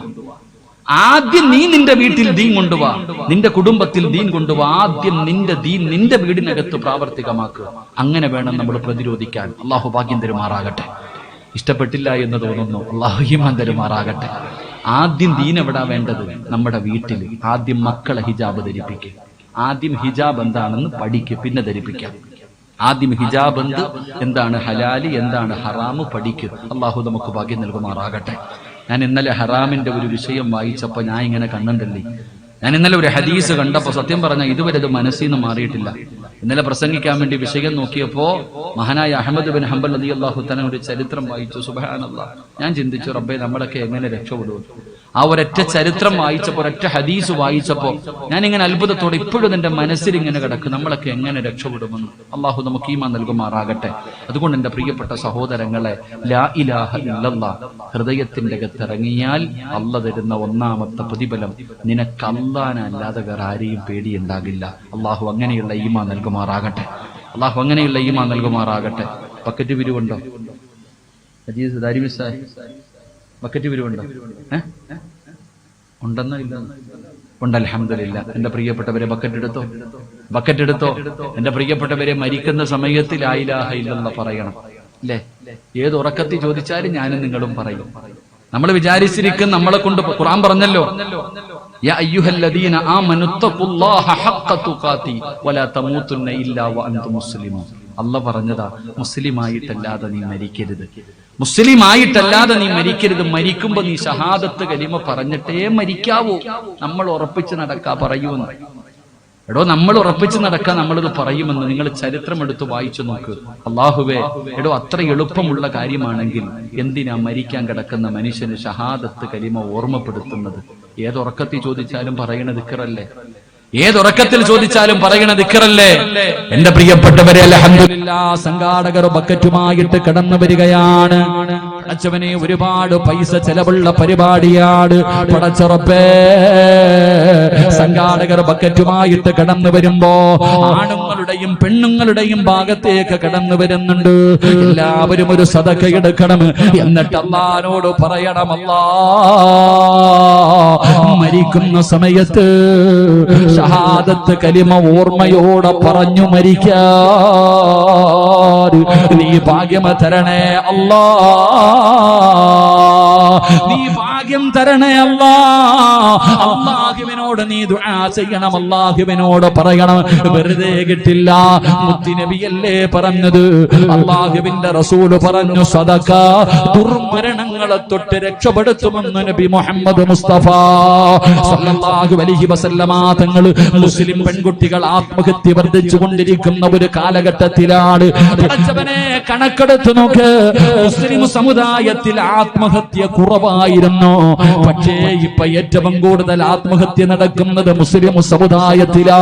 [SPEAKER 1] ആദ്യം നീ നിന്റെ വീട്ടിൽ ദീൻ കൊണ്ടുപോവാ, നിന്റെ കുടുംബത്തിൽ ദീൻ കൊണ്ടുപോവാ. ആദ്യം നിന്റെ ദീൻ നിന്റെ വീടിനകത്ത് പ്രാവർത്തികമാക്കുക. അങ്ങനെ വേണം നമ്മൾ പ്രതിരോധിക്കാൻ. അള്ളാഹു ഭാഗ്യം തരുമാറാകട്ടെ. ഇഷ്ടപ്പെട്ടില്ല എന്ന് തോന്നുന്നു, അള്ളാഹു ഈമാൻ തരുമാറാകട്ടെ. ആദ്യം ദീൻ എവിടാ വേണ്ടത്? നമ്മുടെ വീട്ടിൽ. ആദ്യം മക്കളെ ഹിജാബ് ധരിപ്പിക്കുക. ആദ്യം ഹിജാബ് എന്താണെന്ന് പഠിക്കുക, പിന്നെ ധരിപ്പിക്കാം. ആദ്യം ഹിജാബ് എന്താണ് ഹലാല്, എന്താണ് ഹറാമ് പഠിക്കുക. അള്ളാഹു നമുക്ക് ഭാഗ്യം നൽകുമാറാകട്ടെ. ഞാൻ ഇന്നലെ ഹറാമിന്റെ ഒരു വിഷയം വായിച്ചപ്പോ ഞാൻ ഇങ്ങനെ കണ്ടില്ലേ, ഞാൻ ഇന്നലെ ഒരു ഹദീസ് കണ്ടപ്പോ സത്യം പറഞ്ഞാൽ ഇതുവരെ അത് മനസ്സിൽ നിന്ന് മാറിയിട്ടില്ല. ഇന്നലെ പ്രസംഗിക്കാൻ വേണ്ടി വിഷയം നോക്കിയപ്പോ മഹാനായ അഹ്മദ് ബിൻ ഹംബൽ റളിയല്ലാഹു തആല ഒരു ചരിത്രം വായിച്ചു. സുബ്ഹാനല്ലാഹ്, ഞാൻ ചിന്തിച്ചു, റബ്ബേ നമ്മളൊക്കെ എങ്ങനെ രക്ഷപ്പെടും? ആ ഒരൊറ്റ ചരിത്രം വായിച്ചപ്പോ, ഒരൊറ്റ ഹദീസ് വായിച്ചപ്പോ ഞാൻ ഇങ്ങനെ അത്ഭുതത്തോടെ ഇപ്പോഴും എന്റെ മനസ്സിൽ ഇങ്ങനെ കിടക്കും, നമ്മളൊക്കെ എങ്ങനെ രക്ഷപ്പെടുമെന്ന്. അള്ളാഹു നമുക്ക് ഈമാൻ നൽകുമാറാകട്ടെ. അതുകൊണ്ട് എന്റെ പ്രിയപ്പെട്ട സഹോദരങ്ങളെ, ലാ ഇലാഹ ഇല്ലല്ലാഹ് ഹൃദയത്തിന്റെ അകത്തിറങ്ങിയാൽ അള്ള തരുന്ന ഒന്നാമത്തെ പ്രതിഫലം, നിനക്ക് അല്ലാതെ വേറെ ആരെയും പേടിയുണ്ടാകില്ല. അള്ളാഹു അങ്ങനെയുള്ള ഈമാൻ നൽകുമാറാകട്ടെ. അള്ളാഹു അങ്ങനെയുള്ള ഈമാൻ നൽകുമാറാകട്ടെ. ബക്കറ്റ് പിരിവുണ്ടോ? ഹദീസ് ദാരിമിസായി ബക്കറ്റ് പിരിവുണ്ടോ? ഉണ്ടെന്നോ ഇല്ലെന്നോ? ഉണ്ട്, അൽഹംദുലില്ലാ. എന്റെ പ്രിയപ്പെട്ടവരെ, ബക്കറ്റ് എടുത്തോ. എന്റെ പ്രിയപ്പെട്ടവരെ, മരിക്കുന്ന സമയത്ത് ലാ ഇലാഹ ഇല്ലല്ലാഹ് പറയണം. അല്ലേ? ഏത് ഉറക്കത്തിൽ ചോദിച്ചാലും ഞാനും നിങ്ങളും പറയും. നമ്മൾ വിചാരിച്ചിരിക്കും നമ്മളെ കൊണ്ട്, ഖുർആൻ പറഞ്ഞല്ലോ, യാ അയ്യുഹല്ലദീന ആമനു തഖുല്ലാഹ ഹഖ്ക തുഖാതി വലാ തമൂതുന്ന ഇല്ലാ വഅൻതും മുസ്ലിമൂൻ. അല്ലാഹ് പറഞ്ഞതാ, മുസ്ലിമായിട്ടല്ലാതെ നീ മരിക്കരുത്. മുസ്ലിമായിട്ടല്ലാതെ നീ മരിക്കരുത്. മരിക്കുമ്പോ നീ ഷഹാദത്ത് കലിമ പറഞ്ഞിട്ടേ മരിക്കാവൂ. നമ്മൾ ഉറപ്പിച്ച് നടക്കാ പറയുമെന്ന്. എടോ, നമ്മൾ ഉറപ്പിച്ച് നടക്കാൻ നമ്മളിത് പറയുമെന്ന് നിങ്ങൾ ചരിത്രം എടുത്ത് വായിച്ചു നോക്ക്. അള്ളാഹുവേ, എടോ, അത്ര എളുപ്പമുള്ള കാര്യമാണെങ്കിൽ എന്തിനാ മരിക്കാൻ കിടക്കുന്ന മനുഷ്യന് ഷഹാദത്ത് കലിമ ഓർമ്മപ്പെടുത്തുന്നത്? ഏതുറക്കത്തിൽ ചോദിച്ചാലും പറയണ ദിക്റല്ലേ? ഏതുറക്കത്തിൽ ചോദിച്ചാലും പറയണ ദിക്റല്ലേ? എന്റെ പ്രിയപ്പെട്ടവരെ, അൽഹംദുലില്ലാഹ്, സംഘാടകർ ബക്കറ്റുമായിട്ട് കടന്നു വരികയാണ്. പടച്ചവനെ, ഒരുപാട് പൈസ ചെലവുള്ള പരിപാടിയാണ്. പടച്ചറപ്പേ, സംഘാടകർ ബക്കറ്റുമായിട്ട് കടന്നു വരുമ്പോ ആണുങ്ങളുടെയും പെണ്ണുങ്ങളുടെയും ഭാഗത്തേക്ക് കടന്നു വരുന്നുണ്ട്. എല്ലാവരും ഒരു സദഖ എടുക്കണം. എന്നിട്ട് അല്ലാഹുവോട് പറയണം, അല്ലാഹ്, മരിക്കുന്ന സമയത്ത് ഷഹാദത്ത് കലിമ ഓർമ്മയോടെ പറഞ്ഞു മരിക്കാൻ നീ ഭാഗ്യം തരണേ അല്ലാഹ്. നീ ഭാഗ്യം തരണേ അല്ലാഹ്. അല്ലാഹുവിനോട് നീ ദുആ ചെയ്യണം, അല്ലാഹുവിനോട് പറയണം. വെറുതെ കിട്ടില്ല. മുത്തുനബിയല്ലേ പറഞ്ഞത്, അല്ലാഹുവിന്റെ റസൂല് പറഞ്ഞു, സദഖ ദുർമരണങ്ങളെ തൊട്ട് രക്ഷപ്പെടുത്തുമെന്ന് നബി മുഹമ്മദ് മുസ്തഫ സല്ലല്ലാഹു അലൈഹി വസല്ലമ തങ്ങൾ. മുസ്ലിം പെൺകുട്ടികൾ ആത്മഹത്യ വർദ്ധിച്ചു കൊണ്ടിരിക്കുന്ന ഒരു കാലഘട്ടത്തിലാണ്. പടച്ചവനെ, കണക്കെടുത്ത് നോക്ക്. മുസ്ലിം സമുദായത്തിൽ ആത്മഹത്യ കുറവായിരുന്നു. പക്ഷേ ഇപ്പൊ ഏറ്റവും കൂടുതൽ ആത്മഹത്യ നടക്കുന്നത് മുസ്ലിം സമുദായത്തിലാ.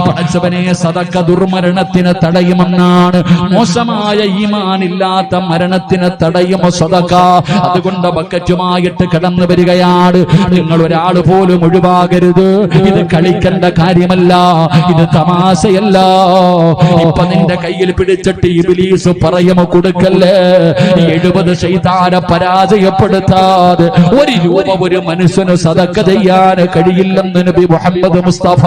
[SPEAKER 1] പടച്ചവനെ, സദഖ ദുർമരണത്തിന് തടയുമെന്നാണ്. മോശമായ ഈമാനില്ലാത്ത മരണത്തിന് തടയും സദഖ. അതുകൊണ്ട് ബക്കറ്റുമായിട്ട് കടന്നു വരികയാണ്. നിങ്ങൾ ഒരാൾ പോലും ഒഴിവാകരുത്. ഇത് കളിക്കേണ്ട കാര്യമല്ല, ഇത് തമാശയല്ല. ഇപ്പൊ നിന്റെ കയ്യിൽ പിടിച്ചിട്ട് ഇബ്ലീസ് പറയുമോ, കൊടുക്കല്ലേ. 70 ശൈത്താനെ പരാജയപ്പെടുത്താതെ ഒരു രൂപ ഒരു മനുഷ്യന് സദഖ ചെയ്യാൻ കഴിയില്ലെന്ന് നബി മുഹമ്മദ് മുസ്തഫ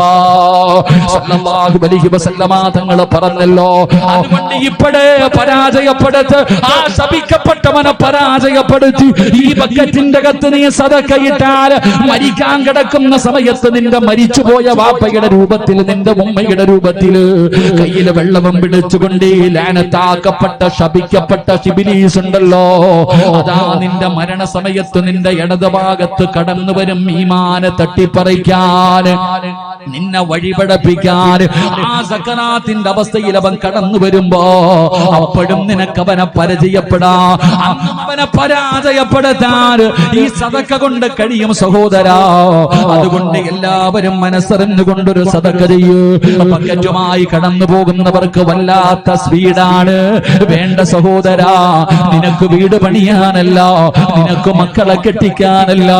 [SPEAKER 1] സല്ലല്ലാഹു അലൈഹി വസല്ലമ തങ്ങൾ പറഞ്ഞല്ലോ. അതുകൊണ്ട് ഇപ്പോഴേ പരാജയപ്പെടുത്ത്. ആ ശപിക്കപ്പെട്ടവനെ പരാജയപ്പെടുത്തി ഈ ബക്കറ്റിന്റെ അകത്ത് നീ സദഖ ഇട്ടാൽ മരിക്കാൻ കിടക്കുന്ന സമയത്ത് നിന്റെ മരിച്ചുപോയ വാപ്പയുടെ രൂപത്തിൽ, നിന്റെ ഉമ്മയുടെ രൂപത്തിൽ കയ്യിൽ വെള്ളവും പിടിച്ചുകൊണ്ട് ലാനത്താക്കപ്പെട്ട ശപിക്കപ്പെട്ട ഇബ്ലീസ് ഉണ്ടല്ലോ, അതാ നിന്റെ മരണസമയത്ത് നിന്റെ ഇടതുഭാഗത്ത് കടന്നു വരും ഈമാനെ തട്ടിപ്പറിക്കാൻ. നിന്നെ വഴിപടപ്പിക്കാൻ ആ സക്കറാത്തിന്റെ അവസ്ഥയിൽ അവൻ കടന്നു വരുമ്പോ അപ്പോഴും നിനക്ക് അവനെ പരിചയപ്പെടാ, അവനെ പരാജയപ്പെടുത്താൻ ഈ സദക്ക കൊണ്ട് കഴിയും സഹോദരാ. അതുകൊണ്ട് എല്ലാവരും മനസ്സറിഞ്ഞുകൊണ്ടൊരു സദക്ക ചെയ്യൂ. ബക്കറ്റുമായി കടന്നു പോകുന്നവർക്ക് വല്ലാത്ത സ്പീഡാണ് വേണ്ട സഹോദരാ. നിനക്ക് വീട് പണിയാനല്ല, നിനക്ക് മക്കളെ കെട്ടിക്കാനല്ല,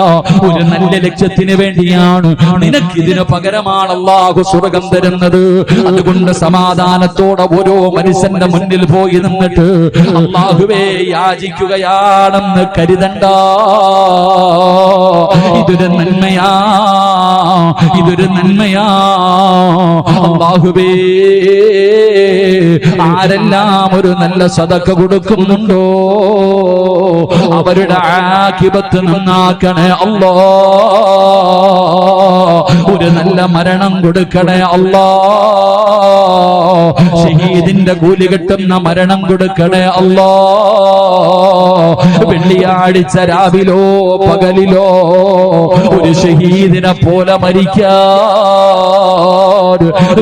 [SPEAKER 1] ഒരു നല്ല ലക്ഷ്യത്തിന് വേണ്ടിയാണ്. നിനക്ക് ഇതിന് പകരമാണ് അല്ലാഹു സ്വർഗം തരുന്നത്. അതുകൊണ്ട് സമാധാനത്തോടെ ഓരോ മനുഷ്യന്റെ മുന്നിൽ പോയി നിന്നിട്ട് അല്ലാഹുവേ യാചിക്കുകയാണെന്ന് കരുതണ്ട. ഇതൊരു നന്മയാ, ഇതൊരു നന്മയാ. അല്ലാഹുവേ ആരെല്ലാം ഒരു നല്ല സദഖ കൊടുക്കുന്നുണ്ടോ അവരുടെ ആഖിബത്ത് നന്നാക്കണേ അല്ലാ. ഒരു നല്ല മരണം കൊടുക്കണേ അല്ലാ. ഷഹീദിന്റെ കൂലി കിട്ടുന്ന മരണം കൊടുക്കണേ അല്ലാ. വെള്ളിയാഴ്ച രാവിലോ പകലിലോ ഒരു ഷഹീദിനെ പോലെ മരിക്കാൻ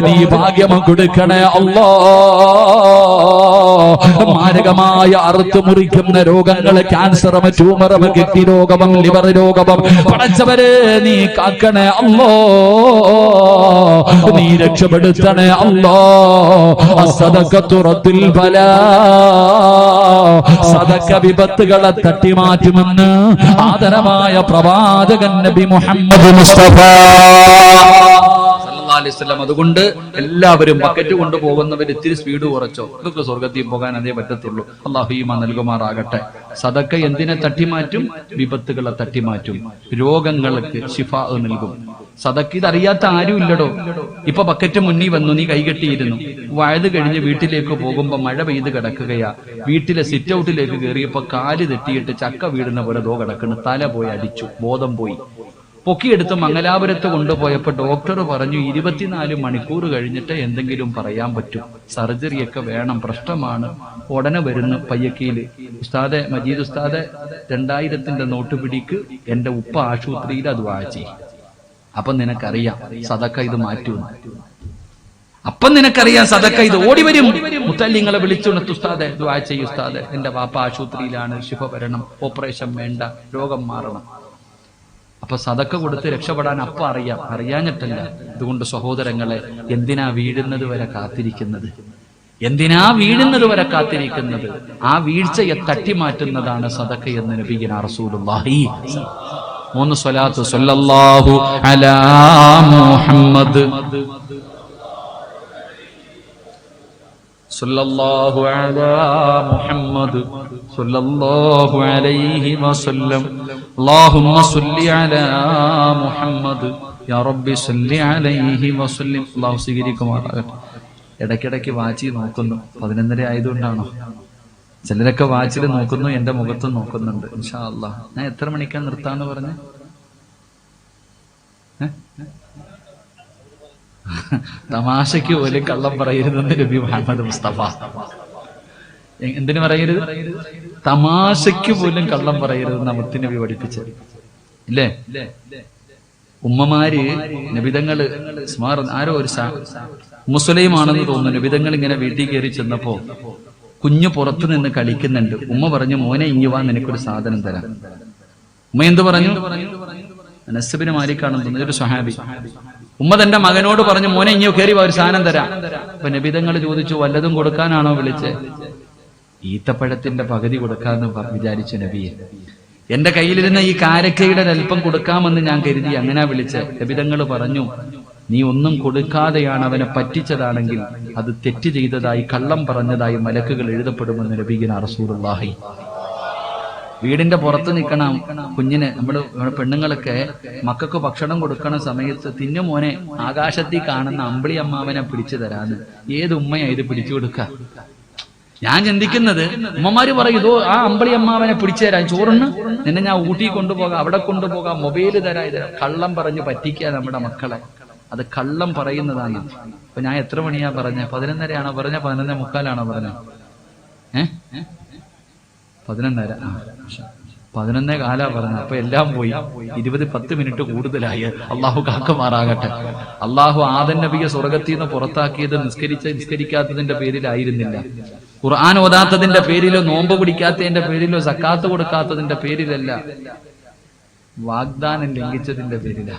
[SPEAKER 1] നീ ഭാഗ്യം കൊടുക്കണേ അല്ലാ. മാരകമായ അറുത്തു മുറിക്കുന്ന രോഗങ്ങള്, ക്യാൻസർ, ട്യൂമർ, കിഡ്നി രോഗം, ലിവർ രോഗം പടച്ചവരെ നീ കാക്കണേ അല്ലാ. നീ രക്ഷപ്പെടുത്തണേ അല്ലാ. അസ്സദഖത്തു റദ്ദുൽ ബലാ, സദഖ വിപത്തുകളെ തട്ടിമാറ്റുമെന്ന് ആദരമായ പ്രവാചകൻ നബി മുഹമ്മദ് മുസ്തഫ. അതുകൊണ്ട് എല്ലാവരും ബക്കറ്റ് കൊണ്ടുപോകുന്നവർ ഇത്തിരി സ്പീഡ് കുറച്ചോ, ഇതൊക്കെ സ്വർഗത്തിൽ പോകാൻ അതേ പറ്റത്തുള്ളൂ. അല്ലാഹു ഈമാൻ നൽകുമാറാകട്ടെ. സദക്ക എന്തിനെ തട്ടിമാറ്റും? വിപത്തുകളെ തട്ടിമാറ്റും, രോഗങ്ങൾക്ക് ശിഫാ നൽകും. സദക്ക ഇതറിയാത്ത ആരും ഇല്ലടോ. ഇപ്പൊ ബക്കറ്റ് മുന്നിൽ വന്നു, നീ കൈകെട്ടിയിരുന്നു. വയത് കഴിഞ്ഞ് വീട്ടിലേക്ക് പോകുമ്പോ മഴ പെയ്ത് കിടക്കുകയാ. വീട്ടിലെ സിറ്റ് ഔട്ടിലേക്ക് കയറിയപ്പോ കാല് തെറ്റിയിട്ട് ചക്ക വീടുന്ന പോലെ ദോ കിടക്കുന്നു. തല പോയി അടിച്ചു, ബോധം പോയി. പൊക്കിയെടുത്ത് മംഗലാപുരത്ത് കൊണ്ടുപോയപ്പോ ഡോക്ടർ പറഞ്ഞു 24 മണിക്കൂർ കഴിഞ്ഞിട്ട് എന്തെങ്കിലും പറയാൻ പറ്റും, സർജറിയൊക്കെ വേണം, പ്രശ്നമാണ്, ഉടനെ വരുന്നു പയ്യക്കയില്. ഉസ്താദെ, മജീദ് ഉസ്താദെ, 2000 നോട്ട് പിടിക്ക്, എന്റെ ഉപ്പ ആശുപത്രിയിൽ അത് വായിച്ചു. അപ്പൊ നിനക്കറിയാം സദക്ക ഇത് മാറ്റും. അപ്പം നിനക്കറിയാം സദക്ക ഇത് ഓടി വരും. മുത്തല്ലിങ്ങളെ വിളിച്ചുണർത്ത്, ഉസ്താദെ ദുആ ചെയ്യ് ഉസ്താദെ, എന്റെ വാപ്പ ആശുപത്രിയിലാണ്, ശിഫ വരണം, ഓപ്പറേഷൻ വേണ്ട, രോഗം മാറണം. അപ്പൊ സദക്ക കൊടുത്ത് രക്ഷപ്പെടാൻ അപ്പ അറിയാം, അറിയാഞ്ഞിട്ടല്ല. അതുകൊണ്ട് സഹോദരങ്ങളെ, എന്തിനാ വീഴുന്നത് വരെ കാത്തിരിക്കുന്നത്? എന്തിനാ വീഴുന്നത് വരെ കാത്തിരിക്കുന്നത്? ആ വീഴ്ചയെ തട്ടിമാറ്റുന്നതാണ് സദക്ക എന്ന് നബിയുനാ റസൂലുള്ളാഹി. 3 സ്വലാത്ത്. സല്ലല്ലാഹു അലാ മുഹമ്മദ്, സല്ലല്ലാഹു അലാ മുഹമ്മദ്, സല്ലല്ലാഹു അലൈഹി വസല്ലം. അല്ലാഹുമ്മ സല്ലി അലാ മുഹമ്മദ്, യാ റബ്ബി സല്ലി അലൈഹി വസല്ലം. അല്ലാഹു സ്വീകരിക്കുമാറാകട്ടെ. ഇടയ്ക്കിടയ്ക്ക് വാച്ച് നോക്കുന്നു. 11:30 ആയതുകൊണ്ടാണോ? ചിലരൊക്കെ വാച്ചിൽ നോക്കുന്നു, എന്റെ മുഖത്ത് നോക്കുന്നുണ്ട്. ഇൻഷാ അല്ലാഹ് ഞാൻ എത്ര മണിക്കാ നിർത്താന്ന് പറഞ്ഞ്? തമാശയ്ക്ക് പോലും കള്ളം പറയരുതെന്ന് നബി മുഹമ്മദ് മുസ്തഫ. എന്തിനു പറയരുത്? തമാശയ്ക്ക് പോലും കള്ളം പറയരുതെന്ന് മുത്ത് നബി പഠിപ്പിച്ചത് ഇല്ലേ? ഉമ്മമാര് നബിതങ്ങള് ആരോ ഒരു മുസ്ലിമാണെന്ന് തോന്നുന്നു. നബിതങ്ങൾ ഇങ്ങനെ വീട്ടിൽ കയറി ചെന്നപ്പോ കുഞ്ഞു പുറത്തു നിന്ന് കളിക്കുന്നുണ്ട്. ഉമ്മ പറഞ്ഞു, മോനെ ഇങ്ങു വാ, നിനക്കൊരു സാധനം തരാം. ഉമ്മ എന്ത് പറഞ്ഞു? അനസ് ബിൻ മാലിക്കാണെന്ന് തോന്നുന്നു, ഒരു സ്വഹാബി. ഉമ്മ തന്റെ മകനോട് പറഞ്ഞു, മോനെ ഇങ്ങോ കയറി വാ, ഒരു സാധനം തരാം. അപ്പൊ നബിതങ്ങൾ ചോദിച്ചു, വല്ലതും കൊടുക്കാനാണോ വിളിച്ചേ? ഈത്തപ്പഴത്തിന്റെ പകുതി കൊടുക്കാന്ന് വിചാരിച്ചു നബിയെ. എന്റെ കയ്യിലിരുന്ന ഈ കാരക്കയുടെ അല്പം കൊടുക്കാമെന്ന് ഞാൻ കരുതി, അങ്ങനെ വിളിച്ചേ. നബിതങ്ങൾ പറഞ്ഞു, നീ ഒന്നും കൊടുക്കാതെയാണ് അവനെ പറ്റിച്ചതാണെങ്കിൽ അത് തെറ്റ് ചെയ്തതായി, കള്ളം പറഞ്ഞതായി മലക്കുകൾ എഴുതപ്പെടുമെന്ന് നബിയുനാ റസൂലുള്ളാഹി. വീടിന്റെ പുറത്ത് നിൽക്കണം കുഞ്ഞിന്. നമ്മള് പെണ്ണുങ്ങളൊക്കെ മക്കൾക്ക് ഭക്ഷണം കൊടുക്കണ സമയത്ത്, തിന്നു മോനെ, ആകാശത്തിൽ കാണുന്ന അമ്പിളി അമ്മാവനെ പിടിച്ചു തരാന്ന്. ഏത് ഉമ്മയാ ഇത് പിടിച്ചു കൊടുക്ക? ഞാൻ ചിന്തിക്കുന്നത്, ഉമ്മമാര് പറയും, ഇതോ ആ അമ്പിളി അമ്മാവനെ പിടിച്ചു തരാൻ, ചോറിന് നിന്നെ ഞാൻ ഊട്ടി കൊണ്ടുപോകാം, അവിടെ കൊണ്ടുപോകാം, മൊബൈല് തരാം. ഇത് കള്ളം പറഞ്ഞ് പറ്റിക്കുക നമ്മുടെ മക്കളെ. അത് കള്ളം പറയുന്നതാണ്. അപ്പൊ ഞാൻ എത്ര മണിയാ പറഞ്ഞ? 11:30 ആണോ പറഞ്ഞ? 11:45 പറഞ്ഞ? 11:30. 11:15 പറഞ്ഞു. അപ്പൊ എല്ലാം പോയി. 10 മിനിറ്റ് കൂടുതലായി. അള്ളാഹു കാക്കുമാറാകട്ടെ. അള്ളാഹു ആദം നബിയെ സ്വർഗത്തിൽ നിന്ന് പുറത്താക്കിയത് നിസ്കരിക്കാത്തതിന്റെ പേരിലായിരുന്നില്ല, ഖുർആൻ ഓതാത്തതിന്റെ പേരിലോ നോമ്പ് പിടിക്കാത്തതിന്റെ പേരിലോ സക്കാത്ത് കൊടുക്കാത്തതിന്റെ പേരിലല്ല, വാഗ്ദാനം ലംഘിച്ചതിന്റെ പേരില,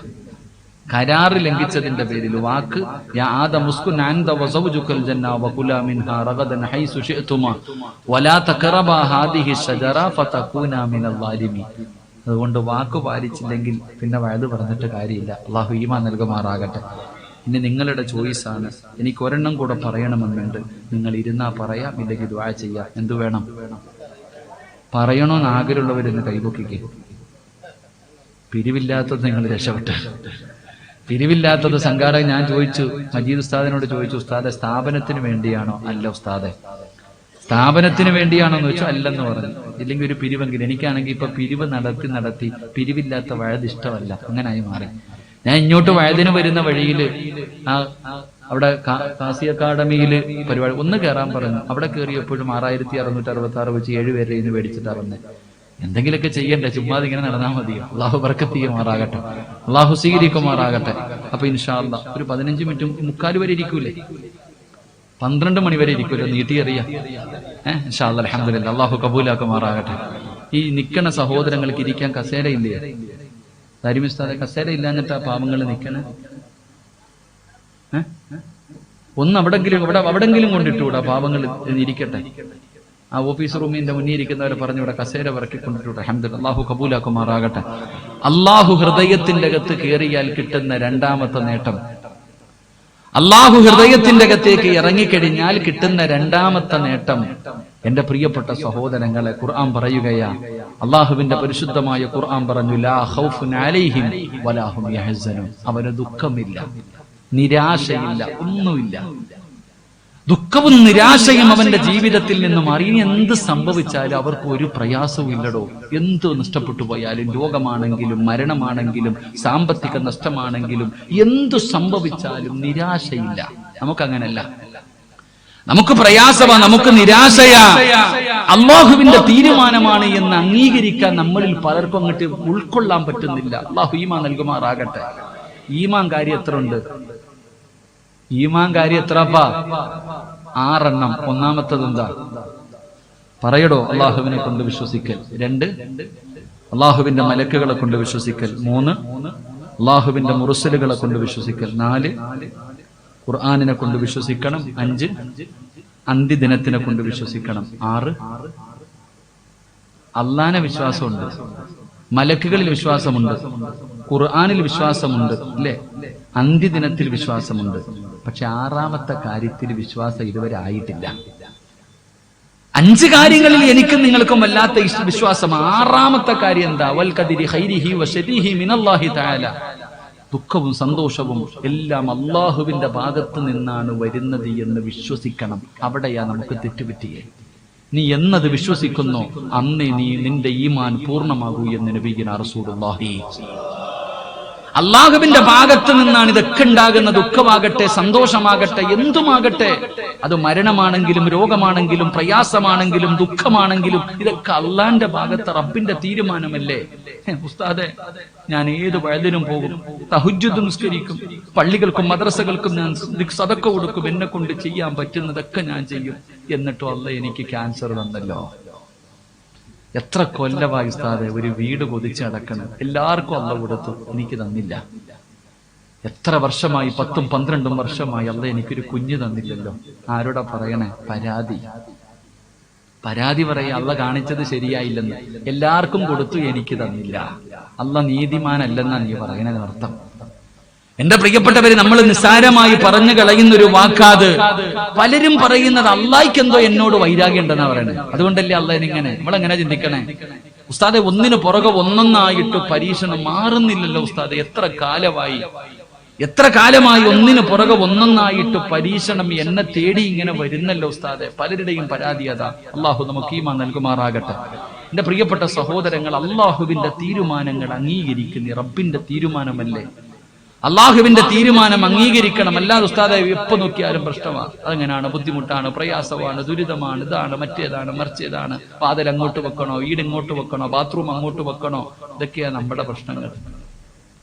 [SPEAKER 1] കരാറ് ലംഘിച്ചതിന്റെ പേരിൽ. വാക്ക് യാ ആദം ഉസ്കുൻ അൻത വസൗജുകൽ ജന്ന വകുലാ മിൻഹാ റഗദൻ ഹൈസു ശിഅ്തുമാ വലാ തഖറബാ ഹാദിഹി ശജറ ഫതകൂനാ മിനൽ ളാലിമീൻ. അതുകൊണ്ട് വാക്ക് പാലിച്ചില്ലെങ്കിൽ പിന്നെ വയത് പറഞ്ഞിട്ട് കാര്യമില്ല. അള്ളാഹു ഈമാൻ നൽകുമാറാകട്ടെ. ഇനി നിങ്ങളുടെ ചോയ്സാണ്. എനിക്ക് ഒരെണ്ണം കൂടെ പറയണമെന്നുണ്ട്. നിങ്ങൾ ഇരുന്നാ പറയാം, ഇല്ലെങ്കിൽ ദുആ ചെയ്യാം. എന്തു വേണം? പറയണോന്ന് ആഗ്രഹമുള്ളവരെന്ന് കൈപൊക്കിക്കേ. പിരിവില്ലാത്തത് നിങ്ങൾ രക്ഷപ്പെട്ട. പിരിവില്ലാത്തത് സംഘാടകൻ ഞാൻ ചോദിച്ചു, മജീദ് ഉസ്താദിനോട് ചോദിച്ചു, ഉസ്താദെ സ്ഥാപനത്തിന് വേണ്ടിയാണോ? അല്ല ഉസ്താദെ. സ്ഥാപനത്തിന് വേണ്ടിയാണോ എന്ന് വെച്ചാൽ അല്ലെന്ന് പറഞ്ഞു. ഇല്ലെങ്കിൽ ഒരു പിരിവെങ്കിലും. എനിക്കാണെങ്കിൽ ഇപ്പൊ പിരിവ് നടത്തി പിരിവില്ലാത്ത വയത് ഇഷ്ടമല്ല, അങ്ങനായി മാറി. ഞാൻ ഇങ്ങോട്ട് വയതിന് വരുന്ന വഴിയിൽ അവിടെ കാസി അക്കാഡമിയില് പരിപാടി ഒന്ന് കയറാൻ പറഞ്ഞു. അവിടെ കയറിയപ്പോഴും 6666 വെച്ച് 7 പേരെ ഇന്ന് മേടിച്ചിട്ടാ വന്നേ. എന്തെങ്കിലുമൊക്കെ ചെയ്യണ്ടേ, ചുമ്മാതെ ഇങ്ങനെ നടന്നാൽ മതിയോ? അള്ളാഹു ബർക്കത്ത് ചെയ്യുമാറാകട്ടെ, അള്ളാഹു സ്വീകരിക്കുമാറാകട്ടെ. അപ്പൊ ഇൻഷാ അല്ലാഹ് ഒരു 15 മിനിറ്റ് 3:45 വരെ ഇരിക്കൂലേ? 12 മണി വരെ ഇരിക്കൂലോ? നീട്ടിയറിയാം. ഇൻഷാ അല്ലാഹ് അൽഹംദുലില്ലാഹ്. അള്ളാഹു കബൂലാക്കുമാറാകട്ടെ. ഈ നിക്കണ സഹോദരങ്ങൾക്ക് ഇരിക്കാൻ കസേരയില്ലേ? ദാരിമിസ്താദെ കസേര ഇല്ലാഞ്ഞിട്ടാ പാവങ്ങൾ നിക്കണേ. ഒന്ന് അവിടെങ്കിലും കൊണ്ടിട്ടൂടാ, പാവങ്ങൾ ഇരിക്കട്ടെ. ആ ഓഫീസ് റൂമിന്റെ മുന്നിൽ ഇരിക്കുന്നവരെ പറഞ്ഞു ഇവിടെ കസേര പറക്കിക്കൊണ്ടിട്ടൂടെ. അൽഹംദുലില്ലാഹ്. അല്ലാഹു കബൂലാക്കുമാറാകട്ടെ. അള്ളാഹു ഹൃദയത്തിന്റെ അകത്ത് കയറിയാൽ കിട്ടുന്ന രണ്ടാമത്തെ നേട്ടം, അള്ളാഹു ഹൃദയത്തിന്റെ അകത്തേക്ക് ഇറങ്ങിക്കഴിഞ്ഞാൽ കിട്ടുന്ന രണ്ടാമത്തെ നേട്ടം, എന്റെ പ്രിയപ്പെട്ട സഹോദരങ്ങളെ, ഖുർആൻ പറയുകയാ, അള്ളാഹുവിന്റെ പരിശുദ്ധമായ ഖുർആൻ പറഞ്ഞു, ലാ ഖൗഫുൻ അലൈഹിം വലാ ഹും യഹ്സനൂൻ. അവന് ദുഃഖമില്ല, നിരാശയില്ല, ഒന്നുമില്ല. ദുഃഖവും നിരാശയും അവന്റെ ജീവിതത്തിൽ നിന്ന് മാറി. ഇനി എന്ത് സംഭവിച്ചാലും അവർക്ക് ഒരു പ്രയാസവും ഇല്ലടോ. എന്ത് നഷ്ടപ്പെട്ടു പോയാലും, രോഗമാണെങ്കിലും മരണമാണെങ്കിലും സാമ്പത്തിക നഷ്ടമാണെങ്കിലും എന്തു സംഭവിച്ചാലും നിരാശയില്ല. നമുക്കങ്ങനല്ല. നമുക്ക് പ്രയാസമാ, നമുക്ക് നിരാശയാ. അള്ളാഹുവിന്റെ തീരുമാനമാണ് എന്ന് അംഗീകരിക്കാൻ നമ്മളിൽ പലർക്കും അങ്ങോട്ട് ഉൾക്കൊള്ളാൻ പറ്റുന്നില്ല. അള്ളാഹു ഈമാൻ നൽകുമാറാകട്ടെ. ഈമാൻ കാര്യം എത്ര ഉണ്ട്? ഈമാൻ കാര്യം എത്രപ്പാ? 6 എണ്ണം. ഒന്നാമത്തത് എന്താ പറയടോ? അള്ളാഹുവിനെ കൊണ്ട് വിശ്വസിക്കൽ. 2 അള്ളാഹുവിന്റെ മലക്കുകളെ കൊണ്ട് വിശ്വസിക്കൽ. 3 അള്ളാഹുവിന്റെ മുർസലുകളെ കൊണ്ട് വിശ്വസിക്കൽ. 4 ഖുർആനിനെ കൊണ്ട് വിശ്വസിക്കണം. 5 അന്ത്യദിനത്തിനെ കൊണ്ട് വിശ്വസിക്കണം. 6 അള്ളാനെ വിശ്വാസമുണ്ട്, മലക്കുകളിൽ വിശ്വാസമുണ്ട്, ഖുർആനിൽ വിശ്വാസമുണ്ട്, അല്ലേ? അന്ത്യദിനത്തിൽ വിശ്വാസമുണ്ട്. പക്ഷെ 6ാമത്തെ കാര്യത്തിൽ വിശ്വാസം ഇതുവരെ ആയിട്ടില്ല. 5 കാര്യങ്ങളിൽ എനിക്കും നിങ്ങൾക്കും വല്ലാത്ത വിശ്വാസം. 6ാമത്തെ കാര്യം എന്താ? വൽ ഖദരി ഖൈരിഹി വശരിഹി മിനല്ലാഹി തആല. ദുഃഖവും സന്തോഷവും എല്ലാം അള്ളാഹുവിന്റെ ഭാഗത്ത് നിന്നാണ് വരുന്നത് എന്ന് വിശ്വസിക്കണം. അവിടെയാ നമുക്ക് തെറ്റുപറ്റിയേ. നീ എന്നത് വിശ്വസിക്കുന്നോ അന്നേ നിന്റെ ഈമാൻ പൂർണ്ണമാകൂ എന്ന് നബിയുനാ റസൂലുള്ളാഹി. അള്ളാഹുവിന്റെ ഭാഗത്ത് നിന്നാണ് ഇതൊക്കെ ഉണ്ടാകുന്ന. ദുഃഖമാകട്ടെ, സന്തോഷമാകട്ടെ, എന്തുമാകട്ടെ, അത് മരണമാണെങ്കിലും രോഗമാണെങ്കിലും പ്രയാസമാണെങ്കിലും ദുഃഖമാണെങ്കിലും ഇതൊക്കെ അള്ളാന്റെ ഭാഗത്ത് റബ്ബിന്റെ തീരുമാനമല്ലേ? ഉസ്താദെ, ഞാൻ ഏത് വയലിനും പോകും, തഹജ്ജുദ് നിസ്കരിക്കും, പള്ളികൾക്കും മദ്രസകൾക്കും ഞാൻ സദഖ കൊടുക്കും, എന്നെ കൊണ്ട് ചെയ്യാൻ പറ്റുന്നതൊക്കെ ഞാൻ ചെയ്യും. എന്നിട്ടും അള്ളാഹ് എനിക്ക് ക്യാൻസർ തന്നല്ലോ. എത്ര കൊല്ലമായി ഉസ്താദെ ഒരു വീട് കൊതിച്ചടക്കണം, എല്ലാവർക്കും അള്ളാഹ് കൊടുത്തു, എനിക്ക് തന്നില്ല. എത്ര വർഷമായി, 10ഉം 12ഉം വർഷമായി അള്ളാഹ് എനിക്കൊരു കുഞ്ഞ് തന്നില്ലല്ലോ. ആരോടാ പറയണേ? പരാതി പറയാ, അള്ളാഹ് കാണിച്ചത് ശരിയായില്ലെന്ന്. എല്ലാവർക്കും കൊടുത്തു, എനിക്ക് തന്നില്ല. അള്ളാഹ് നീതിമാനല്ലെന്നാ നീ പറയുന്നതിന് അർത്ഥം. എന്റെ പ്രിയപ്പെട്ടവര്, നമ്മൾ നിസ്സാരമായി പറഞ്ഞു കളയുന്ന ഒരു വാക്കാത്. പലരും പറയുന്നത് അള്ളാഹ്ക്ക് എന്തോ എന്നോട് വൈരാഗ്യം ഉണ്ടെന്നാ പറയണേ. അതുകൊണ്ടല്ലേ അള്ളാഹിനിങ്ങനെ. നമ്മളെങ്ങനെ ചിന്തിക്കണേ? ഉസ്താദെ, ഒന്നിനു പുറകെ ഒന്നൊന്നായിട്ട് പരീക്ഷണം മാറുന്നില്ലല്ലോ ഉസ്താദെ. എത്ര കാലമായി ഒന്നിനു പുറകെ ഒന്നൊന്നായിട്ട് പരീക്ഷണം എന്നെ തേടി ഇങ്ങനെ വരുന്നല്ലോ ഉസ്താദെ. പലരുടെയും പരാതി അതാ. അള്ളാഹു നമുക്ക് ഈമാൻ നൽകുമാറാകട്ടെ. എന്റെ പ്രിയപ്പെട്ട സഹോദരങ്ങൾ, അള്ളാഹുവിന്റെ തീരുമാനങ്ങൾ അംഗീകരിക്കുന്ന റബ്ബിന്റെ തീരുമാനമല്ലേ? അള്ളാഹുവിന്റെ തീരുമാനം അംഗീകരിക്കണം. അല്ലാതെ ഉസ്താദെ എപ്പോ നോക്കിയാലും പ്രശ്നമാണ്, അതെങ്ങനെയാണ്, ബുദ്ധിമുട്ടാണ്, പ്രയാസമാണ്, ദുരിതമാണ്, ഇതാണ്, മറ്റേതാണ്, മറിച്ചേതാണ്, വാതിൽ അങ്ങോട്ട് വെക്കണോ, വീട് ഇങ്ങോട്ട് വെക്കണോ, ബാത്റൂം അങ്ങോട്ട് വെക്കണോ, ഇതൊക്കെയാണ് നമ്മുടെ പ്രശ്നങ്ങൾ.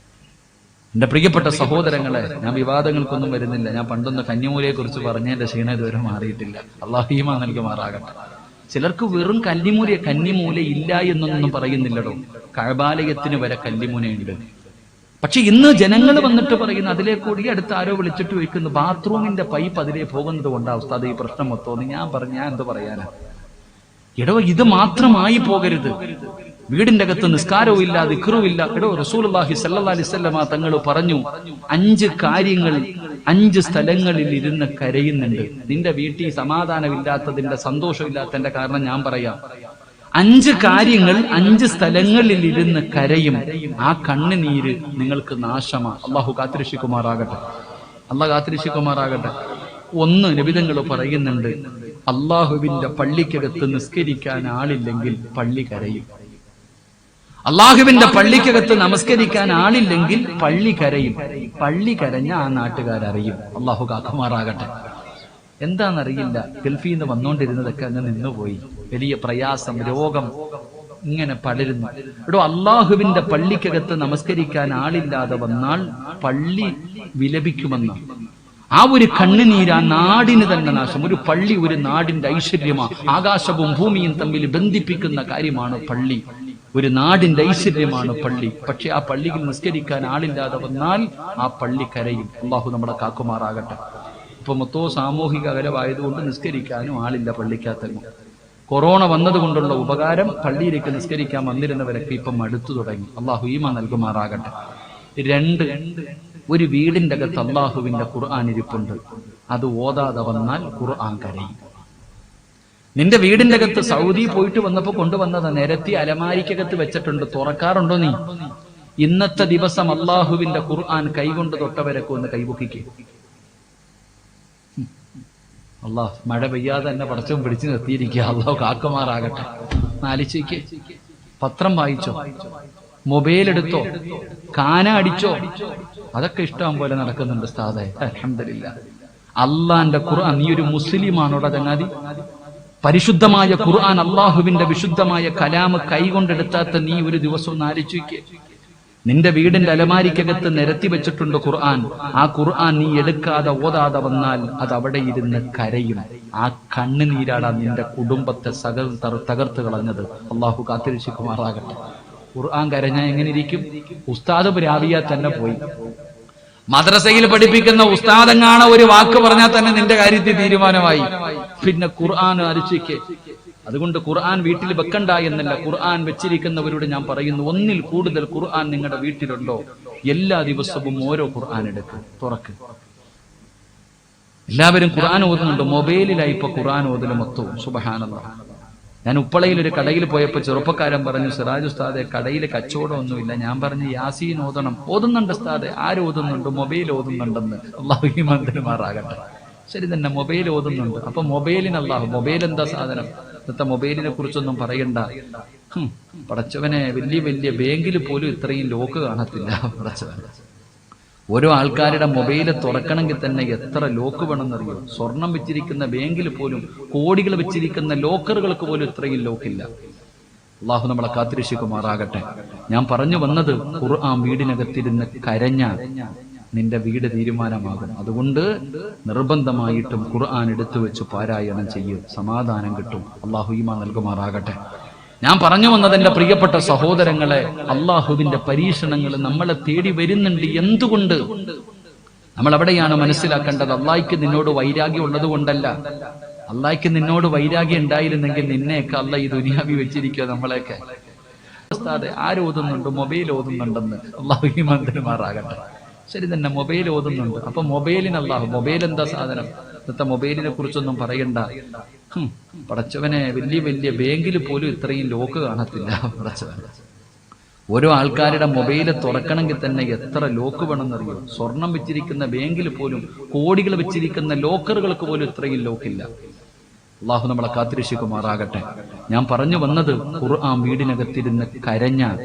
[SPEAKER 1] എന്റെ പ്രിയപ്പെട്ട സഹോദരങ്ങളെ, ഞാൻ വിവാദങ്ങൾക്കൊന്നും വരുന്നില്ല. ഞാൻ പണ്ടൊന്ന് കന്നിമൂലയെ കുറിച്ച് പറഞ്ഞതിന്റെ ക്ഷീണം ഇതുവരെ മാറിയിട്ടില്ല. അള്ളാഹു ഈമാൻ നൽകുമാറാകട്ടെ. ചിലർക്ക് വെറും കന്നിമൂല ഇല്ല എന്നൊന്നും പറയുന്നില്ലടോ. കഅബാലയത്തിന് വരെ കന്നിമൂലയുണ്ട്. പക്ഷെ ഇന്ന് ജനങ്ങൾ വന്നിട്ട് പറയുന്നു, അതിലെ കൂടി അടുത്ത് ആരോ വിളിച്ചിട്ട് ചോദിക്കുന്നു, ബാത്റൂമിന്റെ പൈപ്പ് അതിലേ പോകുന്നത് കൊണ്ടാ ഉസ്താദ് ഈ പ്രശ്നം മൊത്തം. ഞാൻ എന്ത് പറയാനാ? എടോ, ഇത് മാത്രമായി പോകരുത്. വീടിന്റെ അകത്ത് നിസ്കാരവും ഇല്ല, ദിക്റും ഇല്ല. എടോ, റസൂലുള്ളാഹി സ്വല്ലല്ലാഹി അലൈഹി വസല്ലമ തങ്ങൾ പറഞ്ഞു, 5 കാര്യങ്ങൾ 5 സ്ഥലങ്ങളിൽ ഇരുന്ന് കരയുന്നുണ്ട്. നിന്റെ വീട്ടിൽ സമാധാനമില്ലാത്തതിന്റെ, സന്തോഷമില്ലാത്തതിന്റെ കാരണം ഞാൻ പറയാം. 5 കാര്യങ്ങൾ 5 സ്ഥലങ്ങളിൽ ഇരുന്ന് കരയും. ആ കണ്ണുനീര് നിങ്ങൾക്ക് നാശമാ. അള്ളാഹു കാത്തിരക്ഷിക്കുമാറാകട്ടെ. അള്ളാഹ് കാത്തിരക്ഷിക്കുമാറാകട്ടെ. 1 നബിതങ്ങൾ പറയുന്നുണ്ട്, അള്ളാഹുവിന്റെ പള്ളിക്കകത്ത് നിസ്കരിക്കാൻ ആളില്ലെങ്കിൽ പള്ളി കരയും. അള്ളാഹുവിന്റെ പള്ളിക്കകത്ത് നമസ്കരിക്കാൻ ആളില്ലെങ്കിൽ പള്ളി കരയും. പള്ളി കരഞ്ഞ ആ നാട്ടുകാരറിയും. അള്ളാഹു കാക്കുമാറാകട്ടെ. എന്താണെന്നറിയില്ല, ഗൾഫിൽ നിന്ന് വന്നുകൊണ്ടിരുന്നതൊക്കെ അങ്ങ് നിന്നുപോയി. വലിയ പ്രയാസം, രോഗം ഇങ്ങനെ പടരുന്നു. ഇവിടെ അള്ളാഹുവിന്റെ പള്ളിക്കകത്ത് നമസ്കരിക്കാൻ ആളില്ലാതെ വന്നാൽ പള്ളി വിലപിക്കുമെന്ന്. ആ ഒരു കണ്ണുനീര് ആ നാടിന് തന്നെ നാശം. ഒരു പള്ളി ഒരു നാടിന്റെ ഐശ്വര്യമാണ്. ആകാശവും ഭൂമിയും തമ്മിൽ ബന്ധിപ്പിക്കുന്ന കാര്യമാണ് പള്ളി. ഒരു നാടിന്റെ ഐശ്വര്യമാണ് പള്ളി. പക്ഷെ ആ പള്ളിയിൽ നിസ്കരിക്കാൻ ആളില്ലാതെ വന്നാൽ ആ പള്ളി കരയും. അള്ളാഹു നമ്മളെ കാക്കുമാറാകട്ടെ. ഇപ്പൊ മൊത്തവും സാമൂഹിക അകലമായതുകൊണ്ട് നിസ്കരിക്കാനും ആളില്ല പള്ളിക്കകത്തല്ല. കൊറോണ വന്നതുകൊണ്ടുള്ള ഉപകാരം, പള്ളിയിലേക്ക് നിസ്കരിക്കാൻ വന്നിരുന്നവരൊക്കെ ഇപ്പം അടുത്തു തുടങ്ങി. അള്ളാഹു ഈമാൻ നൽകുമാറാകട്ടെ. 2, ഒരു വീടിന്റെ അകത്ത് അള്ളാഹുവിന്റെ ഖുർആൻ ഇരിപ്പുണ്ട്. അത് ഓതാതെ വന്നാൽ ഖുർആൻ കരയും. നിന്റെ വീടിന്റെ അകത്ത് സൗദി പോയിട്ട് വന്നപ്പോ കൊണ്ടുവന്നത് നിരത്തി അലമാരിക്കകത്ത് വെച്ചിട്ടുണ്ട്. തുറക്കാറുണ്ടോ നീ? ഇന്നത്തെ ദിവസം അള്ളാഹുവിന്റെ ഖുർആൻ കൈകൊണ്ട് തൊട്ടവരൊക്കെ ഒന്ന് കൈപൊക്കിക്കേ. അള്ളാഹ് മഴ പെയ്യാതെ തന്നെ പടച്ചവും പിടിച്ചു നിർത്തിയിരിക്കുക. അള്ളാഹു കാക്കുമാറാകട്ടെ. ആലോചിക്കേ, പത്രം വായിച്ചോ, മൊബൈൽ എടുത്തോ, കാന അടിച്ചോ, അതൊക്കെ ഇഷ്ടം പോലെ നടക്കുന്നുണ്ട് ഉസ്താദേ. അൽഹംദുലില്ലാഹ്. അള്ളാന്റെ ഖുർആൻ, നീ ഒരു മുസ്ലിമാണോടാ ചങ്ങാതി? പരിശുദ്ധമായ ഖുർആൻ, അള്ളാഹുവിന്റെ വിശുദ്ധമായ കലാമ് കൈകൊണ്ടെടുത്താത്ത നീ ഒരു ദിവസം ഒന്ന് ആലോചിക്കേ. നിന്റെ വീടിന്റെ അലമാരിക്കകത്ത് നിരത്തി വെച്ചിട്ടുണ്ട് ഖുർആൻ. ആ ഖുർആൻ നീ എടുക്കാതെ ഓതാതെ വന്നാൽ അത് അവിടെ ഇരുന്ന് കരയും. ആ കണ്ണുനീരാടാ നിന്റെ കുടുംബത്തെ തകർത്ത് കളഞ്ഞത്. അള്ളാഹു കാത്തിരക്ഷിക്കുമാറാകട്ടെ. ഖുർആൻ കരഞ്ഞാൽ എങ്ങനെ ഇരിക്കും? ഉസ്താദ് രാവിയാ തന്നെ പോയി. മദ്രസയിൽ പഠിപ്പിക്കുന്ന ഉസ്താദെങ്ങാണ ഒരു വാക്ക് പറഞ്ഞാൽ തന്നെ നിന്റെ കാര്യത്തിൽ തീരുമാനമായി. പിന്നെ ഖുർആൻ അരിച്ചിക്കേ. അതുകൊണ്ട് ഖുർആൻ വീട്ടിൽ വെക്കണ്ട എന്നല്ല, ഖുർആൻ വെച്ചിരിക്കുന്നവരോട് ഞാൻ പറയുന്നു, 1-ൽ കൂടുതൽ ഖുർആൻ നിങ്ങളുടെ വീട്ടിലുണ്ടോ, എല്ലാ ദിവസവും ഓരോ ഖുർആൻ എടുക്ക്, തുറക്ക്. എല്ലാവരും ഖുർആൻ ഓതുന്നുണ്ട്. മൊബൈലിലായി ഇപ്പൊ ഖുർആൻ ഓതല് മൊത്തവും. സുബ്ഹാനല്ലാഹ്. ഞാൻ ഉപ്പളയിൽ ഒരു കടയിൽ പോയപ്പോ ചെറുപ്പക്കാരൻ പറഞ്ഞു, സിറാജ് ഉസ്താദെ കടയിൽ കച്ചവടമൊന്നുമില്ല. ഞാൻ പറഞ്ഞു, യാസീൻ ഓതണം. ഓതുന്നുണ്ട് ഉസ്താദെ. ആര് ഓതുന്നുണ്ട്? മൊബൈൽ ഓതുന്നുണ്ടെന്ന്. അല്ലാഹു ഈമാൻ തരുമാറാകട്ടെ. ശരി തന്നെ, മൊബൈൽ ഓതുന്നുണ്ട്. അപ്പൊ മൊബൈലിന് അല്ലാഹു, മൊബൈൽ എന്താ സാധനം? ഇന്നത്തെ മൊബൈലിനെ കുറിച്ചൊന്നും പറയണ്ട. പടച്ചവനെ, വലിയ വലിയ ബാങ്കിൽ പോലും ഇത്രയും ലോക്ക് കാണത്തില്ല. പടച്ചവനെ, ഓരോ ആൾക്കാരുടെ മൊബൈല് തുറക്കണമെങ്കിൽ തന്നെ എത്ര ലോക്ക് വേണമെന്നറിയോ? സ്വർണം വെച്ചിരിക്കുന്ന ബാങ്കിൽ പോലും, കോടികൾ വെച്ചിരിക്കുന്ന ലോക്കറുകൾക്ക് പോലും ഇത്രയും ലോക്കില്ല. അള്ളാഹു നമ്മളെ കാത്തിരക്ഷിക്കുമാറാകട്ടെ. ഞാൻ പറഞ്ഞു വന്നത്, ഖുർആൻ വീടിനകത്തിരുന്ന് കരഞ്ഞാൽ നിന്റെ വീട് തീരുമാനമാകും. അതുകൊണ്ട് നിർബന്ധമായിട്ടും ഖുർആൻ എടുത്തു വെച്ച് പാരായണം ചെയ്യും, സമാധാനം കിട്ടും. അള്ളാഹു ഈമാൻ നൽകുമാറാകട്ടെ. ഞാൻ പറഞ്ഞു വന്നത്, എന്റെ പ്രിയപ്പെട്ട സഹോദരങ്ങളെ, അള്ളാഹുവിന്റെ പരീക്ഷണങ്ങൾ നമ്മളെ തേടി വരുന്നുണ്ട്. എന്തുകൊണ്ട്? നമ്മൾ എവിടെയാണ് മനസ്സിലാക്കേണ്ടത്? അള്ളാഹിക്ക് നിന്നോട് വൈരാഗ്യം ഉള്ളത് കൊണ്ടല്ല. അള്ളാഹിക്ക് നിന്നോട് വൈരാഗ്യം ഉണ്ടായിരുന്നെങ്കിൽ നിന്നെയൊക്കെ അള്ളാഹ് ഈ ദുനിയാവി വെച്ചിരിക്കുക. നമ്മളെയൊക്കെ ആര് ഓതുന്നുണ്ട്? മൊബൈൽ ഓതുന്നുണ്ടെന്ന്. അള്ളാഹു ഈമാൻ തരുമാറാകട്ടെ. ശരി തന്നെ, മൊബൈൽ ഓതുന്നുണ്ട്. അപ്പൊ മൊബൈലിന് അല്ലാഹു, മൊബൈൽ എന്താ സാധനം? ഇന്നത്തെ മൊബൈലിനെ കുറിച്ചൊന്നും പറയണ്ട. പടച്ചവനെ, വലിയ വലിയ ബാങ്കിൽ പോലും ഇത്രയും ലോക്ക് കാണത്തില്ല. പടച്ചവനെ, ഓരോ ആൾക്കാരുടെ മൊബൈല് തുറക്കണമെങ്കിൽ തന്നെ എത്ര ലോക്ക് വേണമെന്നറിയോ? സ്വർണം വെച്ചിരിക്കുന്ന ബാങ്കിൽ പോലും, കോടികൾ വെച്ചിരിക്കുന്ന ലോക്കറുകൾക്ക് പോലും ഇത്രയും ലോക്കില്ല. അള്ളാഹു നമ്മളെ കാത്തിരക്ഷിക്കുമാറാകട്ടെ. ഞാൻ പറഞ്ഞു വന്നത്, ഖുർആൻ വീടിനകത്തിരുന്ന് കരഞ്ഞാൽ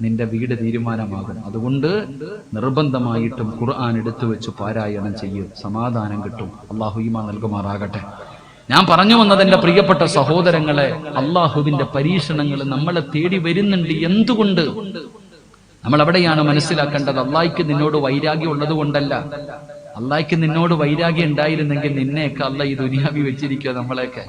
[SPEAKER 1] നിന്റെ വീട് തീരുമാനമാകും. അതുകൊണ്ട് നിർബന്ധമായിട്ടും ഖുർആൻ എടുത്തു വെച്ച് പാരായണം ചെയ്യും, സമാധാനം കിട്ടും. അള്ളാഹു ഈമാൻ നൽകുമാറാകട്ടെ. ഞാൻ പറഞ്ഞു വന്നത് എന്റെ പ്രിയപ്പെട്ട സഹോദരങ്ങളെ, അള്ളാഹുവിന്റെ പരീക്ഷണങ്ങൾ നമ്മളെ തേടി വരുന്നുണ്ട്. എന്തുകൊണ്ട്? നമ്മൾ എവിടെയാണ് മനസ്സിലാക്കേണ്ടത്? അള്ളാഹിക്ക് നിന്നോട് വൈരാഗ്യം ഉള്ളത് കൊണ്ടല്ല. അള്ളാഹിക്ക് നിന്നോട് വൈരാഗ്യം ഉണ്ടായിരുന്നെങ്കിൽ നിന്നെയൊക്കെ അള്ളാഹ് ഈ ദുനിയാവി വെച്ചിരിക്കുക നമ്മളെയൊക്കെ.